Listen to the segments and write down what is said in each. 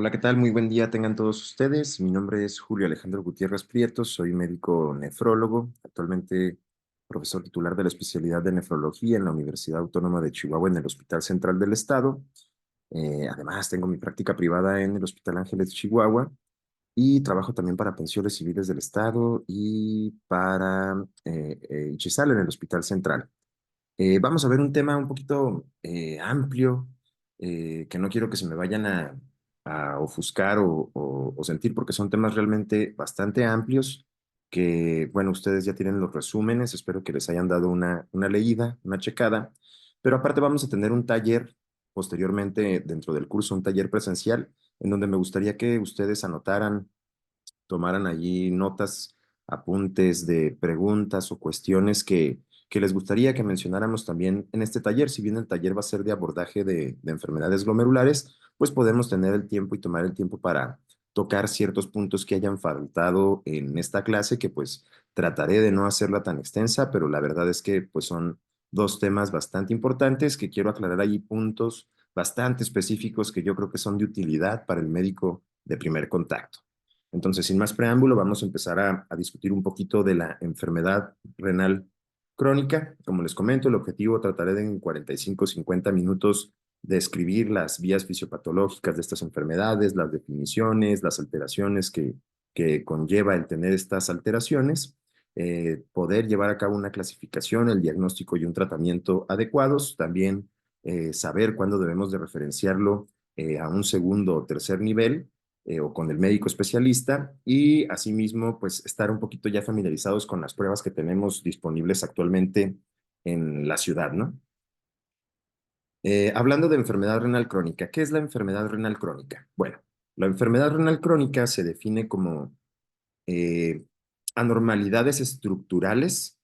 Hola, ¿qué tal? Muy buen día tengan todos ustedes. Mi nombre es Julio Alejandro Gutiérrez Prieto, soy médico nefrólogo, actualmente profesor titular de la especialidad de nefrología en la Universidad Autónoma de Chihuahua en el Hospital Central del Estado. Además, tengo mi práctica privada en el Hospital Ángeles Chihuahua y trabajo también para pensiones civiles del Estado y para Ichizal en el Hospital Central. Vamos a ver un tema un poquito amplio, que no quiero que se me vayan a ofuscar o sentir, porque son temas realmente bastante amplios, que, bueno, ustedes ya tienen los resúmenes, espero que les hayan dado una leída, una checada, pero aparte vamos a tener un taller posteriormente dentro del curso, un taller presencial, en donde me gustaría que ustedes anotaran, tomaran allí notas, apuntes de preguntas o cuestiones que les gustaría que mencionáramos también en este taller. Si bien el taller va a ser de abordaje de enfermedades glomerulares, pues podemos tener el tiempo y tomar el tiempo para tocar ciertos puntos que hayan faltado en esta clase, que pues trataré de no hacerla tan extensa, pero la verdad es que pues son dos temas bastante importantes que quiero aclarar allí, puntos bastante específicos que yo creo que son de utilidad para el médico de primer contacto. Entonces, sin más preámbulo, vamos a empezar a discutir un poquito de la enfermedad renal crónica. Como les comento, el objetivo trataré de en 45 o 50 minutos describir las vías fisiopatológicas de estas enfermedades, las definiciones, las alteraciones que conlleva el tener estas alteraciones, poder llevar a cabo una clasificación, el diagnóstico y un tratamiento adecuados, también saber cuándo debemos de referenciarlo a un segundo o tercer nivel, o con el médico especialista, y asimismo pues estar un poquito ya familiarizados con las pruebas que tenemos disponibles actualmente en la ciudad, ¿no? Hablando de enfermedad renal crónica, ¿qué es la enfermedad renal crónica? Bueno, la enfermedad renal crónica se define como eh, anormalidades estructurales,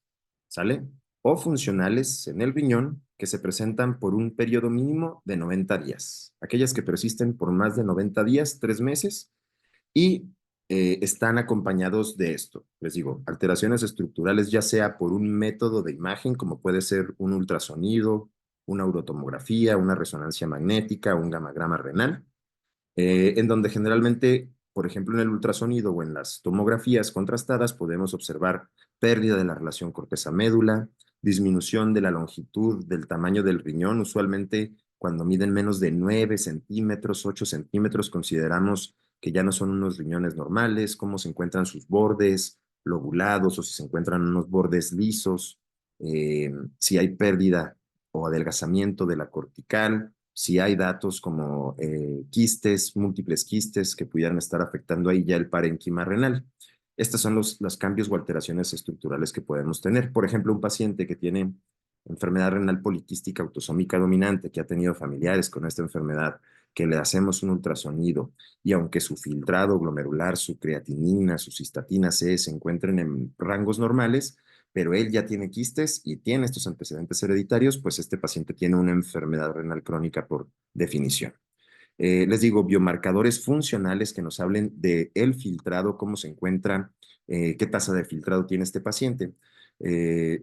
¿sale? O funcionales en el riñón que se presentan por un periodo mínimo de 90 días. Aquellas que persisten por más de 90 días, 3 meses, y están acompañados de esto. Les digo, alteraciones estructurales, ya sea por un método de imagen, como puede ser un ultrasonido, una urotomografía, una resonancia magnética, un gamagrama renal, en donde generalmente, por ejemplo, en el ultrasonido o en las tomografías contrastadas, podemos observar pérdida de la relación corteza-médula, disminución de la longitud del tamaño del riñón. Usualmente, cuando miden menos de 9 centímetros, 8 centímetros, consideramos que ya no son unos riñones normales, cómo se encuentran sus bordes lobulados o si se encuentran unos bordes lisos, si hay pérdida o adelgazamiento de la cortical, si hay datos como quistes, múltiples quistes que pudieran estar afectando ahí ya el parénquima renal. Estos son los cambios o alteraciones estructurales que podemos tener. Por ejemplo, un paciente que tiene enfermedad renal poliquística autosómica dominante, que ha tenido familiares con esta enfermedad, que le hacemos un ultrasonido y aunque su filtrado glomerular, su creatinina, su cistatina C se encuentren en rangos normales, pero él ya tiene quistes y tiene estos antecedentes hereditarios, pues este paciente tiene una enfermedad renal crónica por definición. Les digo, biomarcadores funcionales que nos hablen de el filtrado, cómo se encuentra, qué tasa de filtrado tiene este paciente,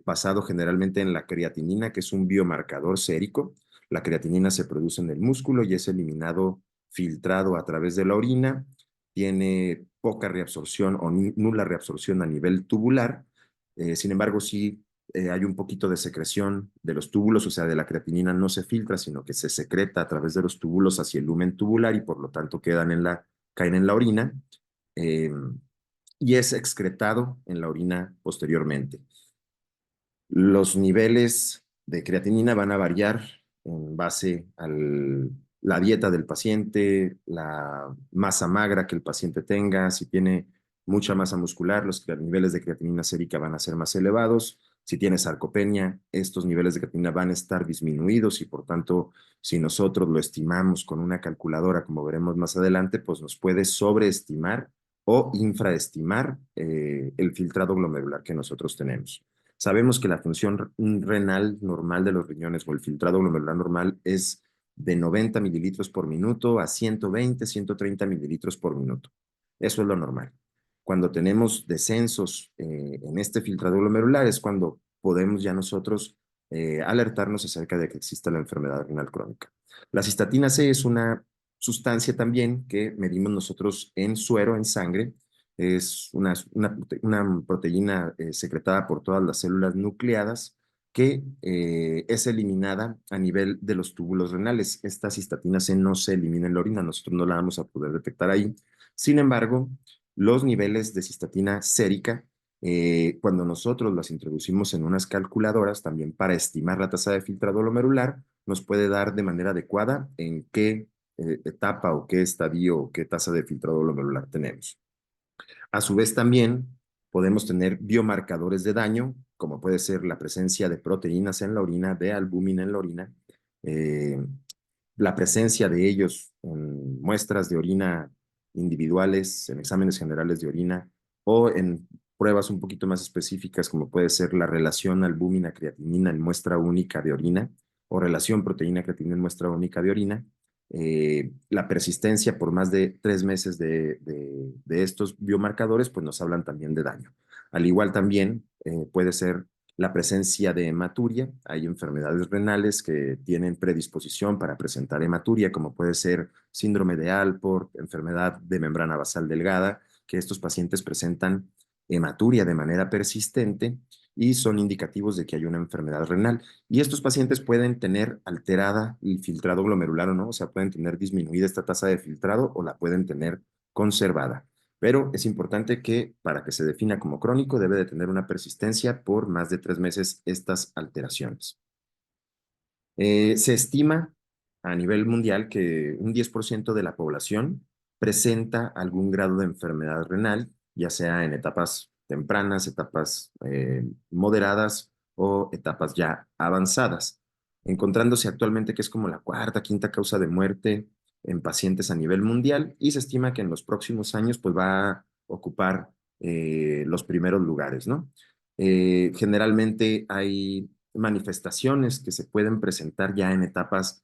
basado generalmente en la creatinina, que es un biomarcador sérico. La creatinina se produce en el músculo y es eliminado, filtrado a través de la orina, tiene poca reabsorción o nula reabsorción a nivel tubular. Sin embargo, sí hay un poquito de secreción de los túbulos, o sea, de la creatinina no se filtra, sino que se secreta a través de los túbulos hacia el lumen tubular y por lo tanto caen en la orina, eh, y es excretado en la orina posteriormente. Los niveles de creatinina van a variar en base a la dieta del paciente, la masa magra que el paciente tenga. Si tiene mucha masa muscular, los niveles de creatinina sérica van a ser más elevados. Si tiene sarcopenia, estos niveles de creatinina van a estar disminuidos y por tanto, si nosotros lo estimamos con una calculadora, como veremos más adelante, pues nos puede sobreestimar o infraestimar el filtrado glomerular que nosotros tenemos. Sabemos que la función renal normal de los riñones o el filtrado glomerular normal es de 90 mililitros por minuto a 120, 130 mililitros por minuto. Eso es lo normal. Cuando tenemos descensos en este filtrado glomerular es cuando podemos ya nosotros alertarnos acerca de que exista la enfermedad renal crónica. La cistatina C es una sustancia también que medimos nosotros en suero, en sangre. Es una proteína secretada por todas las células nucleadas que es eliminada a nivel de los túbulos renales. Esta cistatina C no se elimina en la orina, nosotros no la vamos a poder detectar ahí. Sin embargo, los niveles de cistatina sérica, cuando nosotros las introducimos en unas calculadoras, también para estimar la tasa de filtrado glomerular, nos puede dar de manera adecuada en qué etapa o qué estadio o qué tasa de filtrado glomerular tenemos. A su vez también podemos tener biomarcadores de daño, como puede ser la presencia de proteínas en la orina, de albúmina en la orina, eh, la presencia de ellos en muestras de orina individuales, en exámenes generales de orina o en pruebas un poquito más específicas, como puede ser la relación albúmina-creatinina en muestra única de orina o relación proteína-creatinina en muestra única de orina. La persistencia por más de 3 meses de estos biomarcadores, pues nos hablan también de daño. Al igual también puede ser la presencia de hematuria. Hay enfermedades renales que tienen predisposición para presentar hematuria, como puede ser síndrome de Alport, enfermedad de membrana basal delgada, que estos pacientes presentan hematuria de manera persistente y son indicativos de que hay una enfermedad renal. Y estos pacientes pueden tener alterada el filtrado glomerular o no, o sea, pueden tener disminuida esta tasa de filtrado o la pueden tener conservada. Pero es importante que para que se defina como crónico debe de tener una persistencia por más de 3 meses estas alteraciones. Se estima a nivel mundial que un 10% de la población presenta algún grado de enfermedad renal, ya sea en etapas tempranas, etapas moderadas o etapas ya avanzadas, encontrándose actualmente que es como la cuarta, quinta causa de muerte en pacientes a nivel mundial y se estima que en los próximos años pues va a ocupar los primeros lugares, ¿no? Generalmente hay manifestaciones que se pueden presentar ya en etapas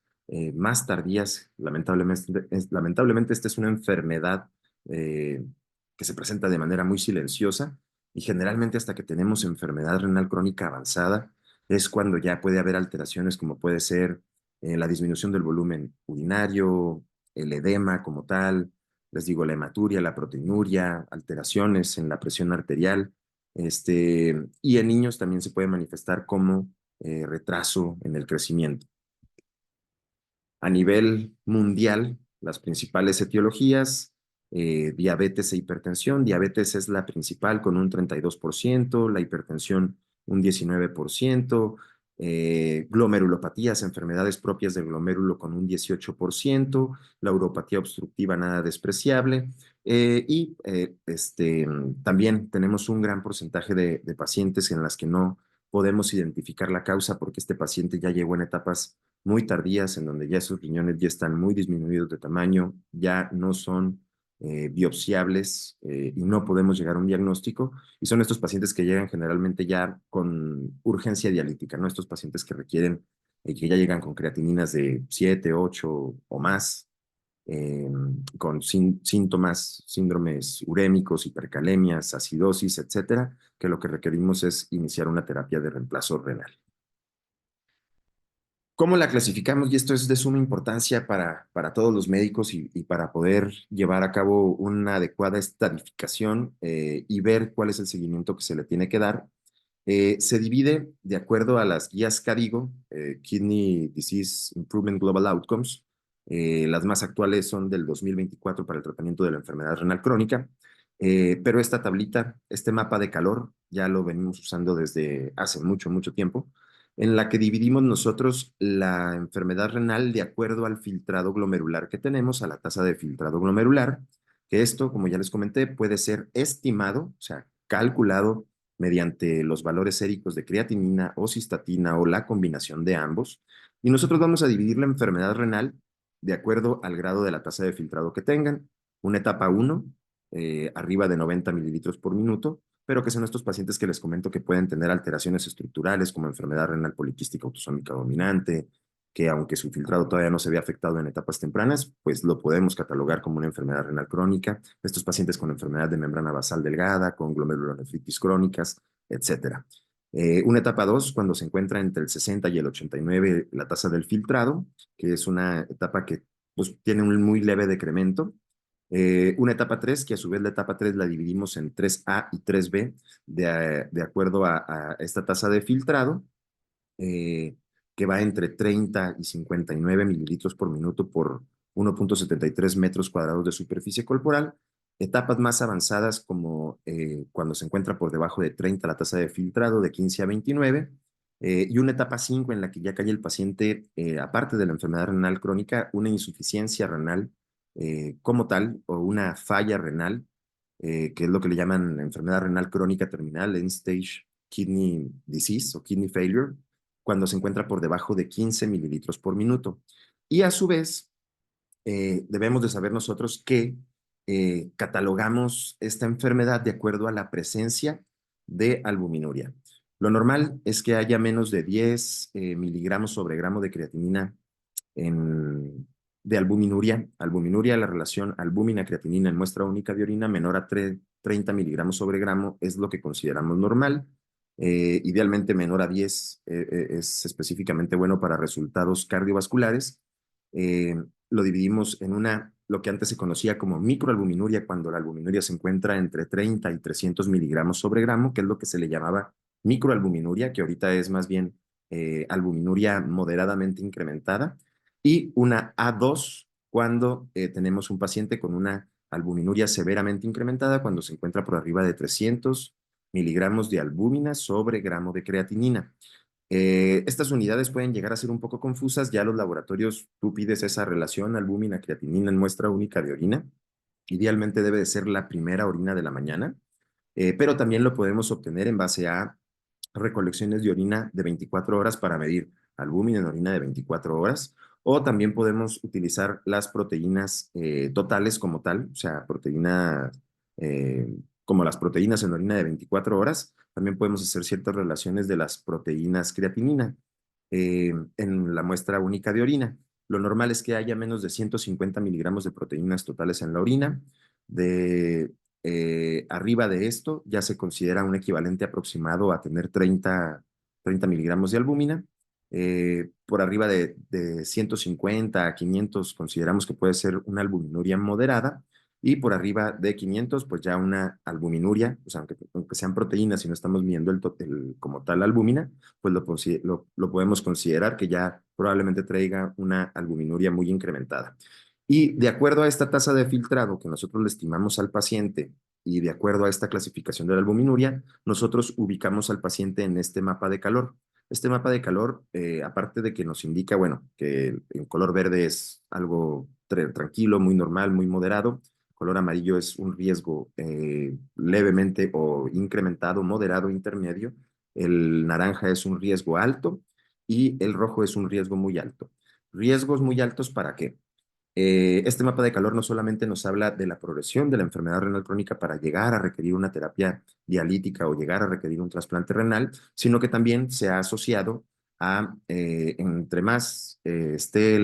más tardías. Lamentablemente, esta es una enfermedad eh, que se presenta de manera muy silenciosa y generalmente hasta que tenemos enfermedad renal crónica avanzada es cuando ya puede haber alteraciones como puede ser la disminución del volumen urinario, el edema como tal, les digo, la hematuria, la proteinuria, alteraciones en la presión arterial. Y en niños también se puede manifestar como retraso en el crecimiento. A nivel mundial, las principales etiologías, diabetes e hipertensión. Diabetes es la principal con un 32%, la hipertensión un 19%, glomerulopatías, enfermedades propias del glomérulo con un 18%, la uropatía obstructiva nada despreciable, también tenemos un gran porcentaje de pacientes en las que no podemos identificar la causa porque este paciente ya llegó en etapas muy tardías, en donde ya sus riñones ya están muy disminuidos de tamaño, ya no son biopsiables y no podemos llegar a un diagnóstico. Y son estos pacientes que llegan generalmente ya con urgencia dialítica, ¿no? Estos pacientes que requieren, que ya llegan con creatininas de 7, 8 o más, eh, con síntomas, síndromes urémicos, hipercalemias, acidosis, etcétera, que lo que requerimos es iniciar una terapia de reemplazo renal. ¿Cómo la clasificamos? Y esto es de suma importancia para todos los médicos y para poder llevar a cabo una adecuada estadificación y ver cuál es el seguimiento que se le tiene que dar. Se divide de acuerdo a las guías CADIGO, Kidney Disease Improvement Global Outcomes. Las más actuales son del 2024 para el tratamiento de la enfermedad renal crónica. Pero esta tablita, este mapa de calor, ya lo venimos usando desde hace mucho, mucho tiempo en la que dividimos nosotros la enfermedad renal de acuerdo al filtrado glomerular que tenemos, a la tasa de filtrado glomerular, que esto, como ya les comenté, puede ser estimado, o sea, calculado mediante los valores séricos de creatinina o cistatina o la combinación de ambos. Y nosotros vamos a dividir la enfermedad renal de acuerdo al grado de la tasa de filtrado que tengan. Una etapa 1, arriba de 90 mililitros por minuto, pero que son estos pacientes que les comento que pueden tener alteraciones estructurales como enfermedad renal poliquística autosómica dominante, que aunque su filtrado todavía no se ve afectado en etapas tempranas, pues lo podemos catalogar como una enfermedad renal crónica. Estos pacientes con enfermedad de membrana basal delgada, con glomerulonefritis crónicas, etcétera. Una etapa 2, cuando se encuentra entre el 60 y el 89 la tasa del filtrado, que es una etapa que pues tiene un muy leve decremento. Una etapa 3 que a su vez la etapa 3 la dividimos en 3A y 3B, de acuerdo a esta tasa de filtrado, eh, que va entre 30 y 59 mililitros por minuto por 1,73 metros cuadrados de superficie corporal. Etapas más avanzadas como cuando se encuentra por debajo de 30 la tasa de filtrado de 15 a 29, y una etapa 5 en la que ya cae el paciente, aparte de la enfermedad renal crónica, una insuficiencia renal como tal o una falla renal, que es lo que le llaman enfermedad renal crónica terminal, end stage kidney disease o kidney failure, cuando se encuentra por debajo de 15 mililitros por minuto. Y a su vez, debemos de saber nosotros que catalogamos esta enfermedad de acuerdo a la presencia de albuminuria. Lo normal es que haya menos de 10 miligramos sobre gramo de creatinina en, de albuminuria. Albuminuria, la relación albúmina-creatinina en muestra única de orina menor a 30 miligramos sobre gramo es lo que consideramos normal. Idealmente menor a 10 es específicamente bueno para resultados cardiovasculares. Lo dividimos en lo que antes se conocía como microalbuminuria, cuando la albuminuria se encuentra entre 30 y 300 miligramos sobre gramo, que es lo que se le llamaba microalbuminuria, que ahorita es más bien albuminuria moderadamente incrementada, y una A2 cuando tenemos un paciente con una albuminuria severamente incrementada, cuando se encuentra por arriba de 300 miligramos de albúmina sobre gramo de creatinina. Estas unidades pueden llegar a ser un poco confusas. Ya los laboratorios, tú pides esa relación albúmina-creatinina en muestra única de orina. Idealmente debe de ser la primera orina de la mañana, pero también lo podemos obtener en base a recolecciones de orina de 24 horas para medir albúmina en orina de 24 horas, o también podemos utilizar las proteínas totales como tal, o sea, proteínas como las proteínas en orina de 24 horas. También podemos hacer ciertas relaciones de las proteínas creatinina en la muestra única de orina. Lo normal es que haya menos de 150 miligramos de proteínas totales en la orina. De arriba de esto ya se considera un equivalente aproximado a tener 30 miligramos de albúmina. Por arriba de 150 a 500 consideramos que puede ser una albuminuria moderada, y por arriba de 500 pues ya una albuminuria, o sea, aunque sean proteínas y no estamos midiendo como tal albúmina, pues lo podemos considerar que ya probablemente traiga una albuminuria muy incrementada. Y de acuerdo a esta tasa de filtrado que nosotros le estimamos al paciente y de acuerdo a esta clasificación de la albuminuria, nosotros ubicamos al paciente en este mapa de calor. Este mapa de calor, aparte de que nos indica, bueno, que en color verde es algo tranquilo, muy normal, muy moderado, color amarillo es un riesgo levemente o incrementado, moderado, intermedio, el naranja es un riesgo alto y el rojo es un riesgo muy alto. ¿Riesgos muy altos para qué? Este mapa de calor no solamente nos habla de la progresión de la enfermedad renal crónica para llegar a requerir una terapia dialítica o llegar a requerir un trasplante renal, sino que también se ha asociado a, entre más esté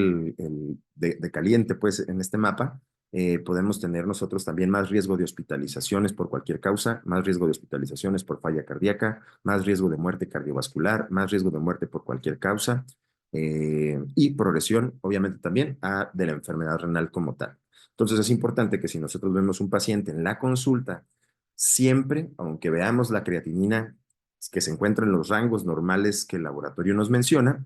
de caliente pues, en este mapa, podemos tener nosotros también más riesgo de hospitalizaciones por cualquier causa, más riesgo de hospitalizaciones por falla cardíaca, más riesgo de muerte cardiovascular, más riesgo de muerte por cualquier causa, y progresión, obviamente, también de la enfermedad renal como tal. Entonces, es importante que si nosotros vemos un paciente en la consulta, siempre, aunque veamos la creatinina que se encuentra en los rangos normales que el laboratorio nos menciona,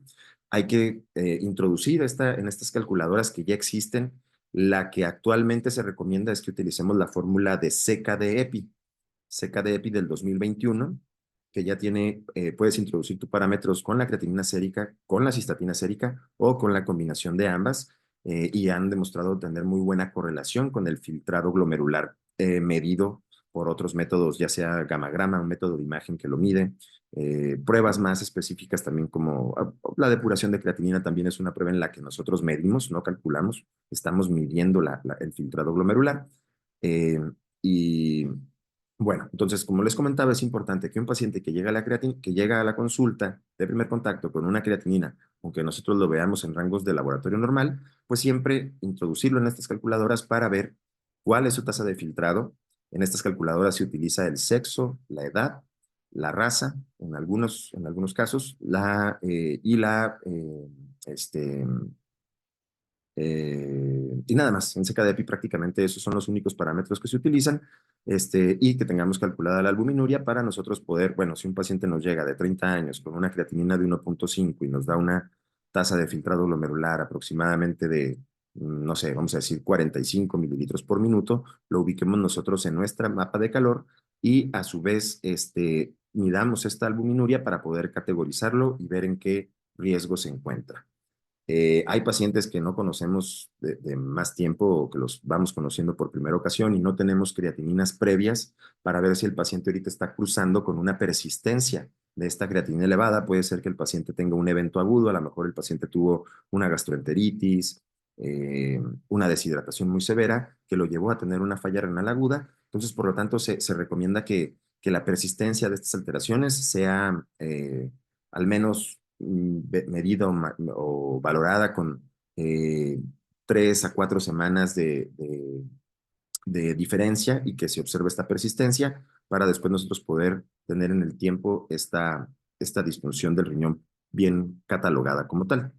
hay que introducir en estas calculadoras que ya existen. La que actualmente se recomienda es que utilicemos la fórmula de CKD-EPI, CKD-EPI del 2021, que ya tiene, puedes introducir tus parámetros con la creatinina sérica, con la cistatina sérica o con la combinación de ambas, y han demostrado tener muy buena correlación con el filtrado glomerular medido por otros métodos, ya sea gamagrama, un método de imagen que lo mide, pruebas más específicas también como la depuración de creatinina también es una prueba en la que nosotros medimos, no calculamos, estamos midiendo el filtrado glomerular. Eh, y bueno, entonces, como les comentaba, es importante que un paciente que llega a la consulta de primer contacto con una creatinina, aunque nosotros lo veamos en rangos de laboratorio normal, pues siempre introducirlo en estas calculadoras para ver cuál es su tasa de filtrado. En estas calculadoras se utiliza el sexo, la edad, la raza, en algunos casos, y este, Y nada más, en CKD-EPI prácticamente esos son los únicos parámetros que se utilizan, y que tengamos calculada la albuminuria para nosotros poder, bueno, si un paciente nos llega de 30 años con una creatinina de 1.5 y nos da una tasa de filtrado glomerular aproximadamente de, no sé, vamos a decir 45 mililitros por minuto, lo ubiquemos nosotros en nuestra mapa de calor y a su vez, midamos esta albuminuria para poder categorizarlo y ver en qué riesgo se encuentra. Hay pacientes que no conocemos de más tiempo o que los vamos conociendo por primera ocasión y no tenemos creatininas previas para ver si el paciente ahorita está cruzando con una persistencia de esta creatinina elevada. Puede ser que el paciente tenga un evento agudo, a lo mejor el paciente tuvo una gastroenteritis, una deshidratación muy severa que lo llevó a tener una falla renal aguda. Entonces, por lo tanto, se recomienda que la persistencia de estas alteraciones sea al menos medida o valorada con 3 a 4 semanas de diferencia y que se observe esta persistencia para después nosotros poder tener en el tiempo esta disfunción del riñón bien catalogada como tal.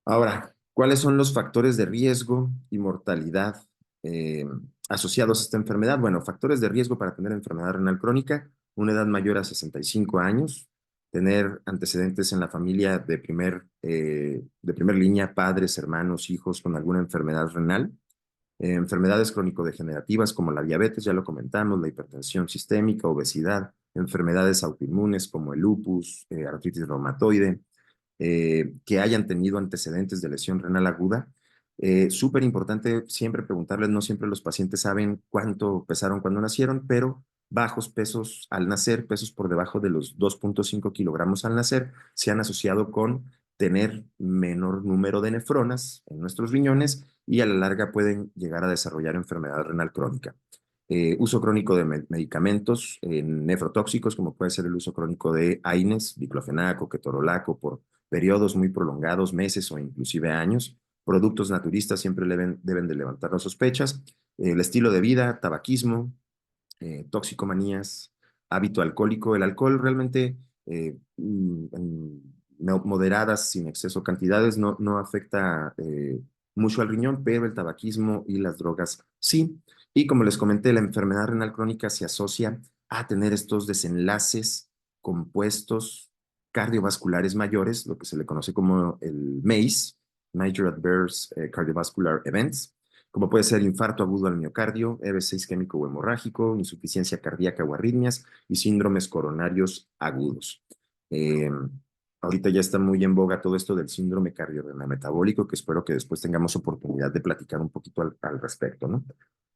Ahora, ¿cuáles son los factores de riesgo y mortalidad eh, asociados a esta enfermedad? Bueno, factores de riesgo para tener enfermedad renal crónica: una edad mayor a 65 años, tener antecedentes en la familia de primer línea, padres, hermanos, hijos con alguna enfermedad renal, enfermedades crónico-degenerativas como la diabetes, ya lo comentamos, la hipertensión sistémica, obesidad, enfermedades autoinmunes como el lupus, artritis reumatoide, que hayan tenido antecedentes de lesión renal aguda. Súper importante siempre preguntarles, no siempre los pacientes saben cuánto pesaron cuando nacieron, pero bajos pesos al nacer, pesos por debajo de los 2.5 kilogramos al nacer, se han asociado con tener menor número de nefronas en nuestros riñones y a la larga pueden llegar a desarrollar enfermedad renal crónica. Uso crónico de medicamentos nefrotóxicos, como puede ser el uso crónico de AINES, diclofenaco, ketorolaco, por periodos muy prolongados, meses o inclusive años. Productos naturistas siempre deben de levantar las sospechas. El estilo de vida, tabaquismo, toxicomanías, hábito alcohólico. El alcohol realmente en moderadas, sin exceso cantidades, no afecta mucho al riñón, pero el tabaquismo y las drogas sí. Y como les comenté, la enfermedad renal crónica se asocia a tener estos desenlaces compuestos cardiovasculares mayores, lo que se le conoce como el MACE, Major Adverse Cardiovascular Events, como puede ser infarto agudo al miocardio, EB6 isquémico o hemorrágico, insuficiencia cardíaca o arritmias y síndromes coronarios agudos. Eh, Ahorita ya está muy en boga todo esto del síndrome cardiorrenal metabólico, que espero que después tengamos oportunidad de platicar un poquito al respecto, ¿no?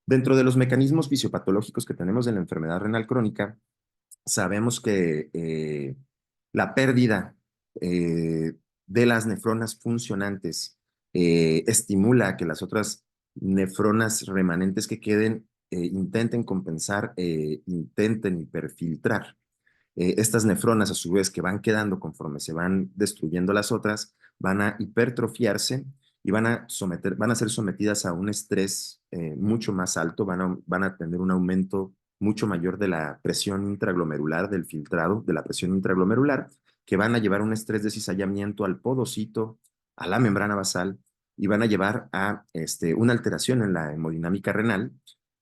Dentro de los mecanismos fisiopatológicos que tenemos en la enfermedad renal crónica, sabemos que la pérdida de las nefronas funcionantes estimula que las otras nefronas remanentes que queden intenten compensar, intenten hiperfiltrar. Estas nefronas, a su vez, que van quedando conforme se van destruyendo las otras, van a hipertrofiarse y van a ser sometidas a un estrés mucho más alto, van a tener un aumento mucho mayor de la presión intraglomerular, del filtrado, de la presión intraglomerular, que van a llevar un estrés de cizallamiento al podocito, a la membrana basal, y van a llevar a una alteración en la hemodinámica renal,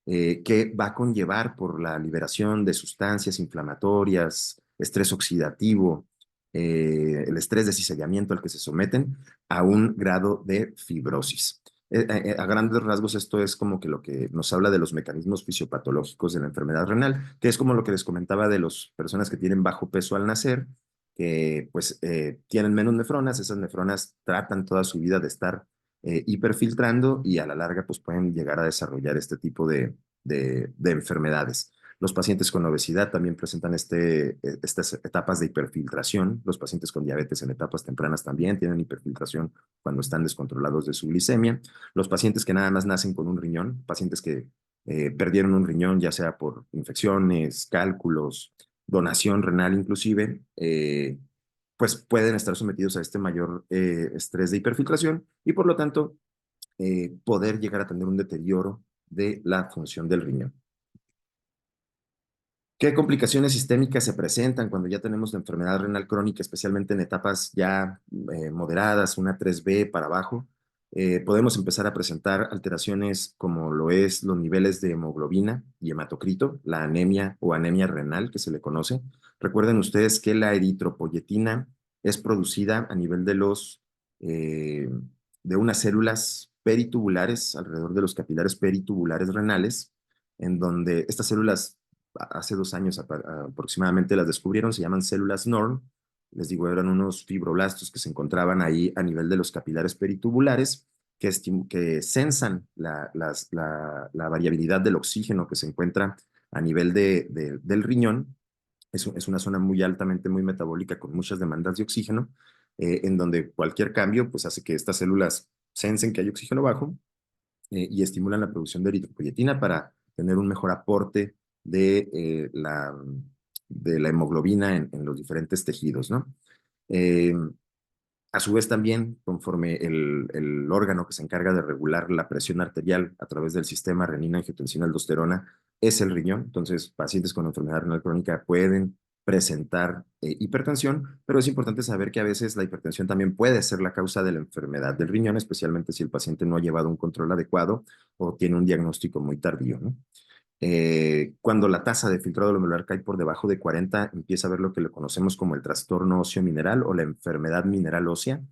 que va a conllevar por la liberación de sustancias inflamatorias, estrés oxidativo, el estrés de cizallamiento al que se someten, a un grado de fibrosis. A grandes rasgos, esto es como que lo que nos habla de los mecanismos fisiopatológicos de la enfermedad renal, que es como lo que les comentaba de las personas que tienen bajo peso al nacer, que pues tienen menos nefronas. Esas nefronas tratan toda su vida de estar hiperfiltrando y a la larga pues pueden llegar a desarrollar este tipo de enfermedades. Los pacientes con obesidad también presentan estas etapas de hiperfiltración. Los pacientes con diabetes en etapas tempranas también tienen hiperfiltración cuando están descontrolados de su glicemia. Los pacientes que nada más nacen con un riñón, pacientes que perdieron un riñón ya sea por infecciones, cálculos, donación renal inclusive, pues pueden estar sometidos a este mayor estrés de hiperfiltración y por lo tanto poder llegar a tener un deterioro de la función del riñón. ¿Qué complicaciones sistémicas se presentan cuando ya tenemos la enfermedad renal crónica, especialmente en etapas ya moderadas, una 3B para abajo? podemos empezar a presentar alteraciones como lo es los niveles de hemoglobina y hematocrito, la anemia o anemia renal que se le conoce. Recuerden ustedes que la eritropoyetina es producida a nivel eh, de unas células peritubulares, alrededor de los capilares peritubulares renales, en donde estas células hace 2 años aproximadamente las descubrieron, se llaman células NORM. Les digo, eran unos fibroblastos que se encontraban ahí a nivel de los capilares peritubulares que sensan la variabilidad del oxígeno que se encuentra a nivel del riñón. Es una zona muy altamente, muy metabólica, con muchas demandas de oxígeno, en donde cualquier cambio pues hace que estas células sensen que hay oxígeno bajo, y estimulan la producción de eritropoyetina para tener un mejor aporte de la hemoglobina en los diferentes tejidos, ¿no? Eh, a su vez también, conforme el órgano que se encarga de regular la presión arterial a través del sistema renina-angiotensina-aldosterona es el riñón. Entonces, pacientes con enfermedad renal crónica pueden presentar hipertensión, pero es importante saber que a veces la hipertensión también puede ser la causa de la enfermedad del riñón, especialmente si el paciente no ha llevado un control adecuado o tiene un diagnóstico muy tardío, ¿no? Cuando la tasa de filtrado glomerular cae por debajo de 40, empieza a ver lo que le conocemos como el trastorno óseo mineral o la enfermedad mineral ósea,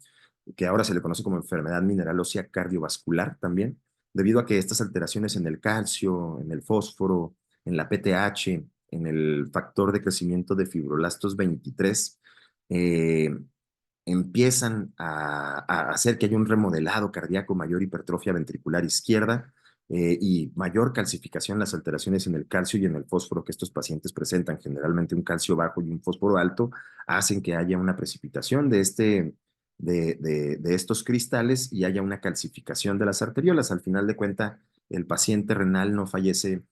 que ahora se le conoce como enfermedad mineral ósea cardiovascular también, debido a que estas alteraciones en el calcio, en el fósforo, en la PTH, en el factor de crecimiento de fibroblastos 23, eh, empiezan a hacer que haya un remodelado cardíaco, mayor hipertrofia ventricular izquierda, y mayor calcificación, las alteraciones en el calcio y en el fósforo que estos pacientes presentan, generalmente un calcio bajo y un fósforo alto, hacen que haya una precipitación de estos cristales y haya una calcificación de las arteriolas. Al final de cuenta, el paciente renal no fallece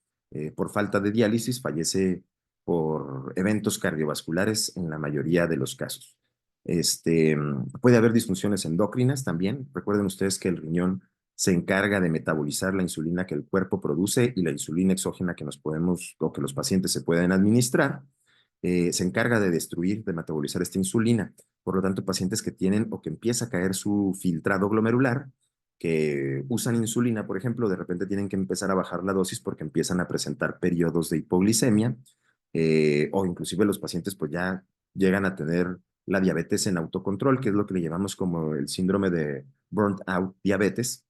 por falta de diálisis, fallece por eventos cardiovasculares en la mayoría de los casos. Puede haber disfunciones endocrinas también. Recuerden ustedes que el riñón se encarga de metabolizar la insulina que el cuerpo produce y la insulina exógena que nos podemos o que los pacientes se pueden administrar. Se encarga de destruir, de metabolizar esta insulina. Por lo tanto, pacientes que tienen o que empieza a caer su filtrado glomerular, que usan insulina, por ejemplo, de repente tienen que empezar a bajar la dosis porque empiezan a presentar periodos de hipoglicemia, o inclusive los pacientes pues ya llegan a tener la diabetes en autocontrol, que es lo que le llamamos como el síndrome de burnt out diabetes.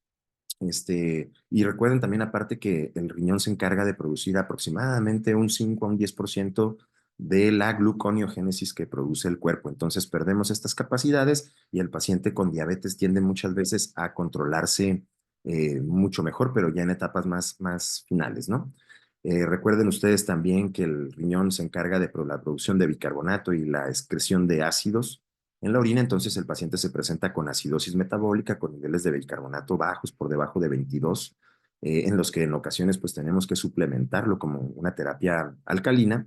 Y recuerden también aparte que el riñón se encarga de producir aproximadamente un 5 a un 10% de la gluconeogénesis que produce el cuerpo. Entonces perdemos estas capacidades y el paciente con diabetes tiende muchas veces a controlarse mucho mejor, pero ya en etapas más finales, ¿no? Recuerden ustedes también que el riñón se encarga de la producción de bicarbonato y la excreción de ácidos en la orina. Entonces el paciente se presenta con acidosis metabólica, con niveles de bicarbonato bajos, por debajo de 22, en los que en ocasiones pues tenemos que suplementarlo como una terapia alcalina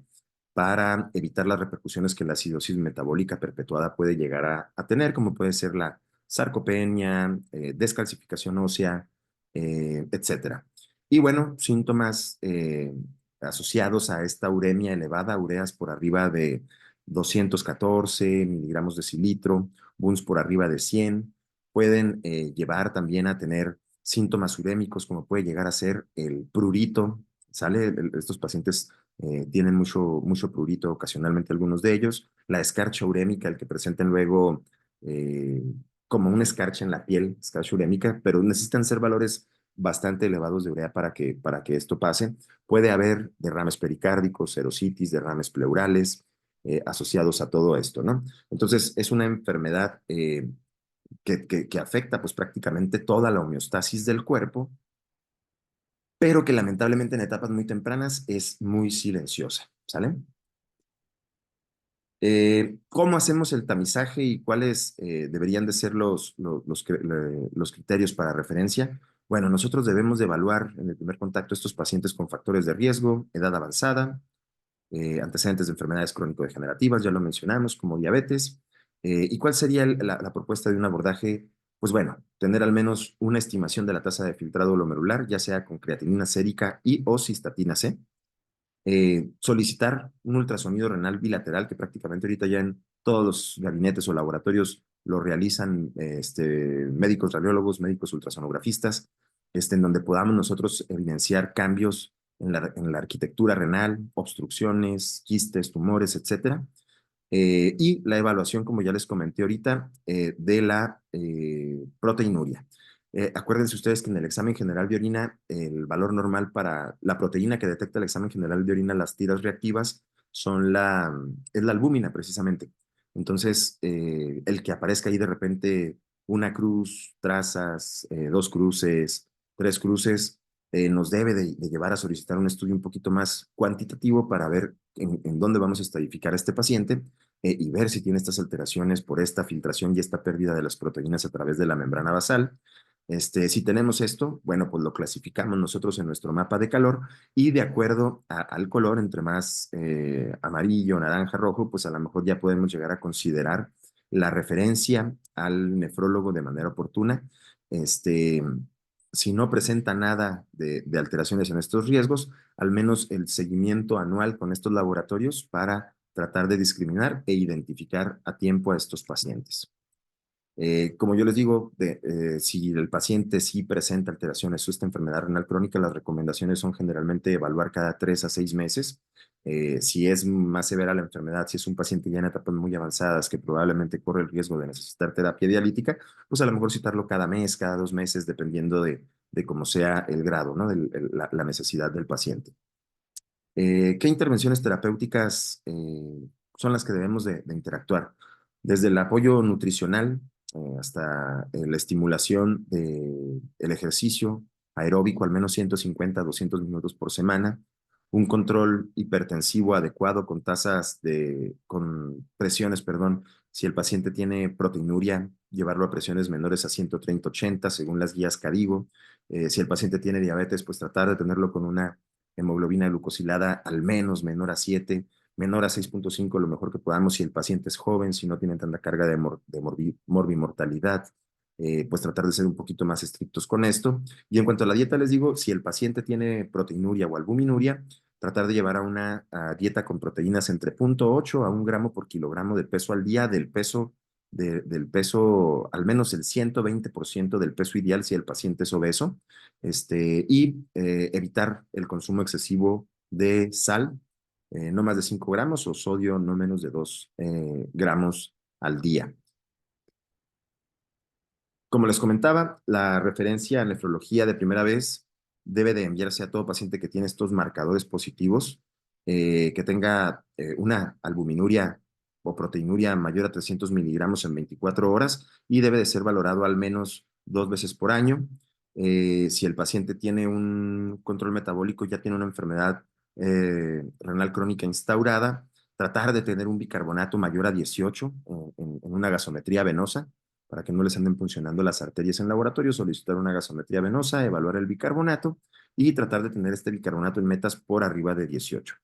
para evitar las repercusiones que la acidosis metabólica perpetuada puede llegar a tener, como puede ser la sarcopenia, descalcificación ósea, etcétera. Y bueno, síntomas asociados a esta uremia elevada, ureas por arriba de 214 miligramos de cilitro, BUNS por arriba de 100, pueden llevar también a tener síntomas urémicos, como puede llegar a ser el prurito, ¿sale? Estos pacientes tienen mucho prurito, ocasionalmente algunos de ellos, la escarcha urémica, el que presenten luego eh, como una escarcha en la piel, escarcha urémica, pero necesitan ser valores bastante elevados de urea para que esto pase. Puede haber derrames pericárdicos, serositis, derrames pleurales, asociados a todo esto, ¿no? Entonces, es una enfermedad que afecta pues prácticamente toda la homeostasis del cuerpo, pero que lamentablemente en etapas muy tempranas es muy silenciosa, ¿sale? ¿Cómo hacemos el tamizaje y cuáles deberían de ser los criterios para referencia? Bueno, nosotros debemos de evaluar en el primer contacto estos pacientes con factores de riesgo, edad avanzada, antecedentes de enfermedades crónico-degenerativas, ya lo mencionamos, como diabetes. ¿Y cuál sería la propuesta de un abordaje? Pues bueno, tener al menos una estimación de la tasa de filtrado glomerular, ya sea con creatinina sérica y o cistatina C. Solicitar un ultrasonido renal bilateral, que prácticamente ahorita ya en todos los gabinetes o laboratorios lo realizan médicos radiólogos, médicos ultrasonografistas, en donde podamos nosotros evidenciar cambios en la arquitectura renal, obstrucciones, quistes, tumores, etcétera. Y la evaluación, como ya les comenté ahorita, de la proteinuria. Acuérdense ustedes que en el examen general de orina, el valor normal para la proteína que detecta el examen general de orina, las tiras reactivas, es la albúmina precisamente. Entonces, el que aparezca ahí de repente una cruz, trazas, dos cruces, tres cruces, nos debe de llevar a solicitar un estudio un poquito más cuantitativo para ver en dónde vamos a estadificar a este paciente y ver si tiene estas alteraciones por esta filtración y esta pérdida de las proteínas a través de la membrana basal. Si tenemos esto, bueno, pues lo clasificamos nosotros en nuestro mapa de calor y de acuerdo al color, entre más amarillo, naranja, rojo, pues a lo mejor ya podemos llegar a considerar la referencia al nefrólogo de manera oportuna. Si no presenta nada de alteraciones en estos riesgos, al menos el seguimiento anual con estos laboratorios para tratar de discriminar e identificar a tiempo a estos pacientes. Como yo les digo, si el paciente sí presenta alteraciones o esta enfermedad renal crónica, las recomendaciones son generalmente evaluar cada 3 a 6 meses. Si es más severa la enfermedad, si es un paciente ya en etapas muy avanzadas que probablemente corre el riesgo de necesitar terapia dialítica, pues a lo mejor citarlo cada mes, cada 2 meses, dependiendo de cómo sea el grado, ¿no? La necesidad del paciente. ¿Qué intervenciones terapéuticas son las que debemos de interactuar? Desde el apoyo nutricional hasta la estimulación del ejercicio aeróbico, al menos 150 a 200 minutos por semana, un control hipertensivo adecuado con presiones, perdón, si el paciente tiene proteinuria, llevarlo a presiones menores a 130-80 según las guías CADIGO. Si el paciente tiene diabetes, pues tratar de tenerlo con una hemoglobina glucosilada al menos menor a 7, menor a 6.5, lo mejor que podamos si el paciente es joven, si no tiene tanta carga de morbimortalidad, pues tratar de ser un poquito más estrictos con esto. Y en cuanto a la dieta, les digo, si el paciente tiene proteinuria o albuminuria, tratar de llevar a una dieta con proteínas entre 0.8 a 1 gramo por kilogramo de peso al día, del peso, al menos el 120% del peso ideal si el paciente es obeso, y evitar el consumo excesivo de sal, no más de 5 gramos, o sodio no menos de 2 gramos al día. Como les comentaba, la referencia a nefrología de primera vez debe de enviarse a todo paciente que tiene estos marcadores positivos, que tenga una albuminuria o proteinuria mayor a 300 miligramos en 24 horas y debe de ser valorado al menos 2 veces por año. Si el paciente tiene un control metabólico, ya tiene una enfermedad renal crónica instaurada, tratar de tener un bicarbonato mayor a 18 en una gasometría venosa para que no les anden funcionando las arterias en laboratorio, solicitar una gasometría venosa, evaluar el bicarbonato y tratar de tener este bicarbonato en metas por arriba de 18.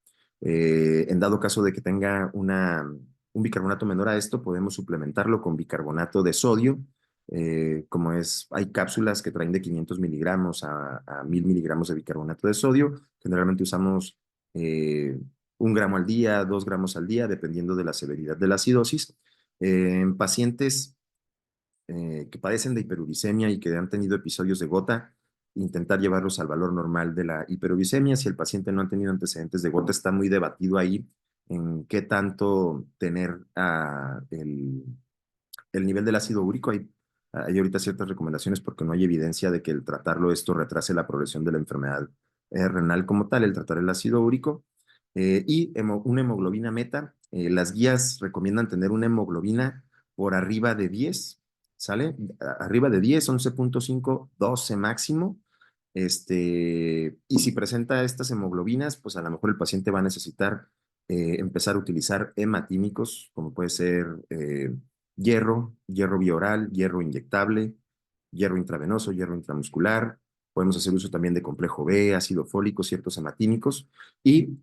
En dado caso de que tenga un bicarbonato menor a esto, podemos suplementarlo con bicarbonato de sodio, hay cápsulas que traen de 500 miligramos a 1000 miligramos de bicarbonato de sodio. Generalmente usamos 1 gramo al día, 2 gramos al día, dependiendo de la severidad de la acidosis. En pacientes que padecen de hiperuricemia y que han tenido episodios de gota, intentar llevarlos al valor normal de la hiperuricemia. Si el paciente no ha tenido antecedentes de gota, está muy debatido ahí en qué tanto tener el nivel del ácido úrico. Hay ahorita ciertas recomendaciones porque no hay evidencia de que el tratarlo esto retrase la progresión de la enfermedad renal como tal, el tratar el ácido úrico. Una hemoglobina meta. Las guías recomiendan tener una hemoglobina por arriba de 10, ¿sale? Arriba de 10, 11.5, 12 máximo. Y si presenta estas hemoglobinas, pues a lo mejor el paciente va a necesitar empezar a utilizar hematímicos, como puede ser hierro bioral, hierro inyectable, hierro intravenoso, hierro intramuscular. Podemos hacer uso también de complejo B, ácido fólico, ciertos hematímicos. Y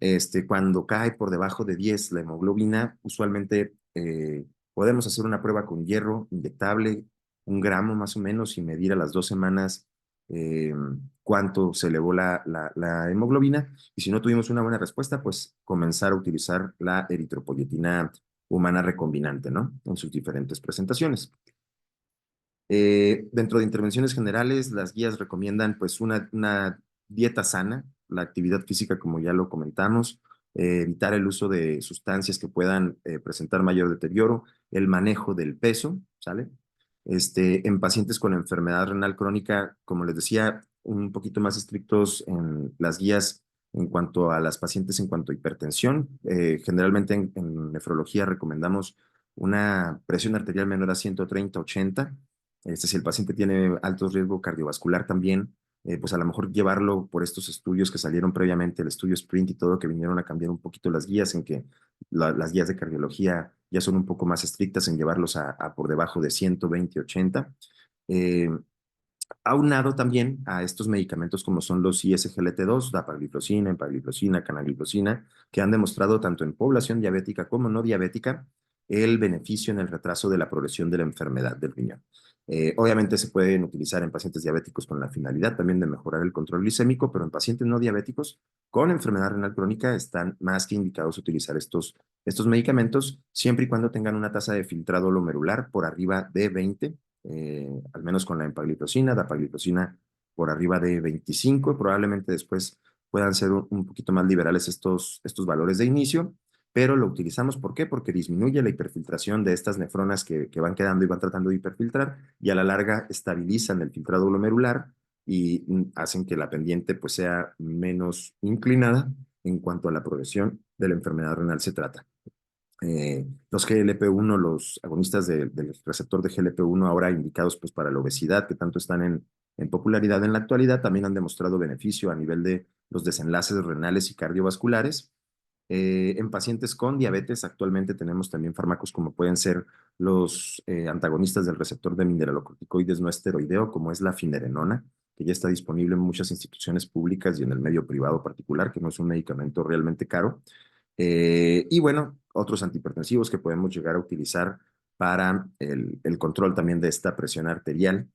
cuando cae por debajo de 10 la hemoglobina, usualmente podemos hacer una prueba con hierro inyectable, 1 gramo más o menos, y medir a las 2 semanas eh, cuánto se elevó la hemoglobina. Y si no tuvimos una buena respuesta, pues comenzar a utilizar la eritropoyetina humana recombinante, ¿no? En sus diferentes presentaciones. Dentro de intervenciones generales, las guías recomiendan pues una dieta sana, la actividad física, como ya lo comentamos, evitar el uso de sustancias que puedan presentar mayor deterioro, el manejo del peso, ¿sale? En pacientes con enfermedad renal crónica, como les decía, un poquito más estrictos en las guías en cuanto a las pacientes en cuanto a hipertensión. Generalmente en nefrología recomendamos una presión arterial menor a 130/80. Si el paciente tiene alto riesgo cardiovascular también, pues a lo mejor llevarlo por estos estudios que salieron previamente, el estudio Sprint y todo, que vinieron a cambiar un poquito las guías, en que las guías de cardiología ya son un poco más estrictas en llevarlos a por debajo de 120/80. Eh, Aunado también a estos medicamentos como son los ISGLT2, dapagliflozina, empagliflozina, canagliflozina, que han demostrado tanto en población diabética como no diabética el beneficio en el retraso de la progresión de la enfermedad del riñón. Obviamente se pueden utilizar en pacientes diabéticos con la finalidad también de mejorar el control glicémico, pero en pacientes no diabéticos con enfermedad renal crónica están más que indicados utilizar estos medicamentos siempre y cuando tengan una tasa de filtrado glomerular por arriba de 20, al menos con la empagliflozina, dapagliflozina por arriba de 25, probablemente después puedan ser un poquito más liberales estos valores de inicio, pero lo utilizamos ¿por qué? Porque disminuye la hiperfiltración de estas nefronas que van quedando y van tratando de hiperfiltrar y a la larga estabilizan el filtrado glomerular y hacen que la pendiente pues sea menos inclinada en cuanto a la progresión de la enfermedad renal se trata. Los GLP-1, los agonistas del receptor de GLP-1 ahora indicados pues para la obesidad, que tanto están en popularidad en la actualidad, también han demostrado beneficio a nivel de los desenlaces renales y cardiovasculares. En pacientes con diabetes, actualmente tenemos también fármacos como pueden ser los antagonistas del receptor de mineralocorticoides no esteroideo, como es la finerenona, que ya está disponible en muchas instituciones públicas y en el medio privado particular, que no es un medicamento realmente caro. Y bueno, otros antihipertensivos que podemos llegar a utilizar para el control también de esta presión arterial,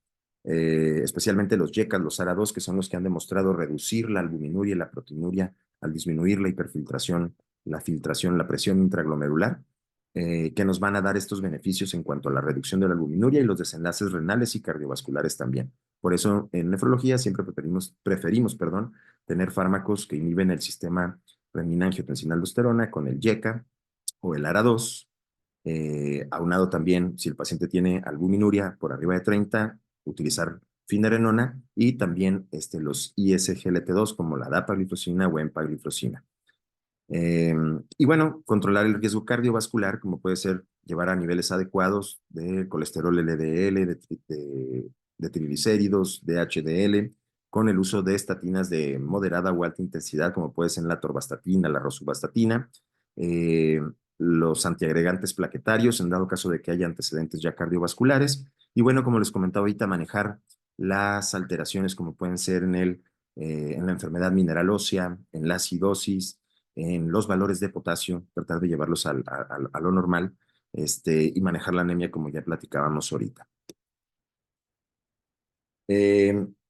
especialmente los YECAS, los ARA2, que son los que han demostrado reducir la albuminuria y la proteinuria al disminuir la hiperfiltración, la filtración, la presión intraglomerular, que nos van a dar estos beneficios en cuanto a la reducción de la albuminuria y los desenlaces renales y cardiovasculares también. Por eso en nefrología siempre preferimos, tener fármacos que inhiben el sistema renina-angiotensina-aldosterona con el YECA o el ARA2, aunado también, si el paciente tiene albuminuria por arriba de 30, utilizar finerenona y también los ISGLT2 como la dapagliflozina o empagliflozina. Y bueno, controlar el riesgo cardiovascular, como puede ser llevar a niveles adecuados de colesterol LDL, de triglicéridos, de HDL, con el uso de estatinas de moderada o alta intensidad, como puede ser la atorvastatina, la rosuvastatina, eh, los antiagregantes plaquetarios, en dado caso de que haya antecedentes ya cardiovasculares. Y bueno, como les comentaba ahorita, manejar las alteraciones como pueden ser en la enfermedad mineral ósea, en la acidosis, en los valores de potasio, tratar de llevarlos a lo normal, y manejar la anemia como ya platicábamos ahorita.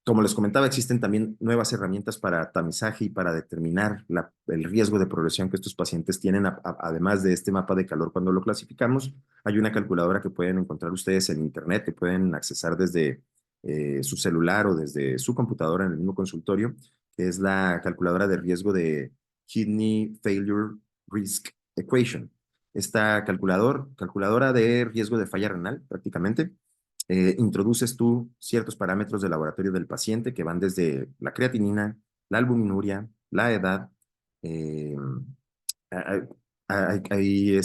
Como les comentaba, existen también nuevas herramientas para tamizaje y para determinar el riesgo de progresión que estos pacientes tienen, además de este mapa de calor cuando lo clasificamos. Hay una calculadora que pueden encontrar ustedes en internet, que pueden accesar desde su celular o desde su computadora en el mismo consultorio, que es la calculadora de riesgo de Kidney Failure Risk Equation. Esta calculadora de riesgo de falla renal, prácticamente, introduces tú ciertos parámetros de laboratorio del paciente que van desde la creatinina, la albuminuria, la edad. eh, hay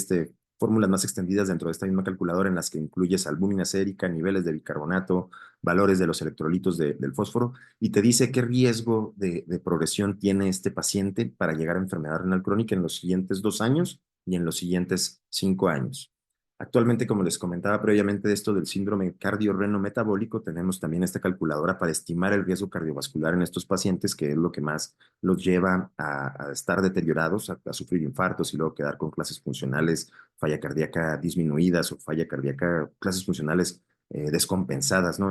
fórmulas más extendidas dentro de esta misma calculadora en las que incluyes albúmina sérica, niveles de bicarbonato, valores de los electrolitos del fósforo y te dice qué riesgo de progresión tiene este paciente para llegar a enfermedad renal crónica en los siguientes 2 años y en los siguientes 5 años. Actualmente, como les comentaba previamente de esto del síndrome cardiorreno-metabólico, tenemos también esta calculadora para estimar el riesgo cardiovascular en estos pacientes, que es lo que más los lleva a estar deteriorados, a sufrir infartos y luego quedar con clases funcionales, falla cardíaca disminuidas o falla cardíaca, clases funcionales descompensadas, ¿no?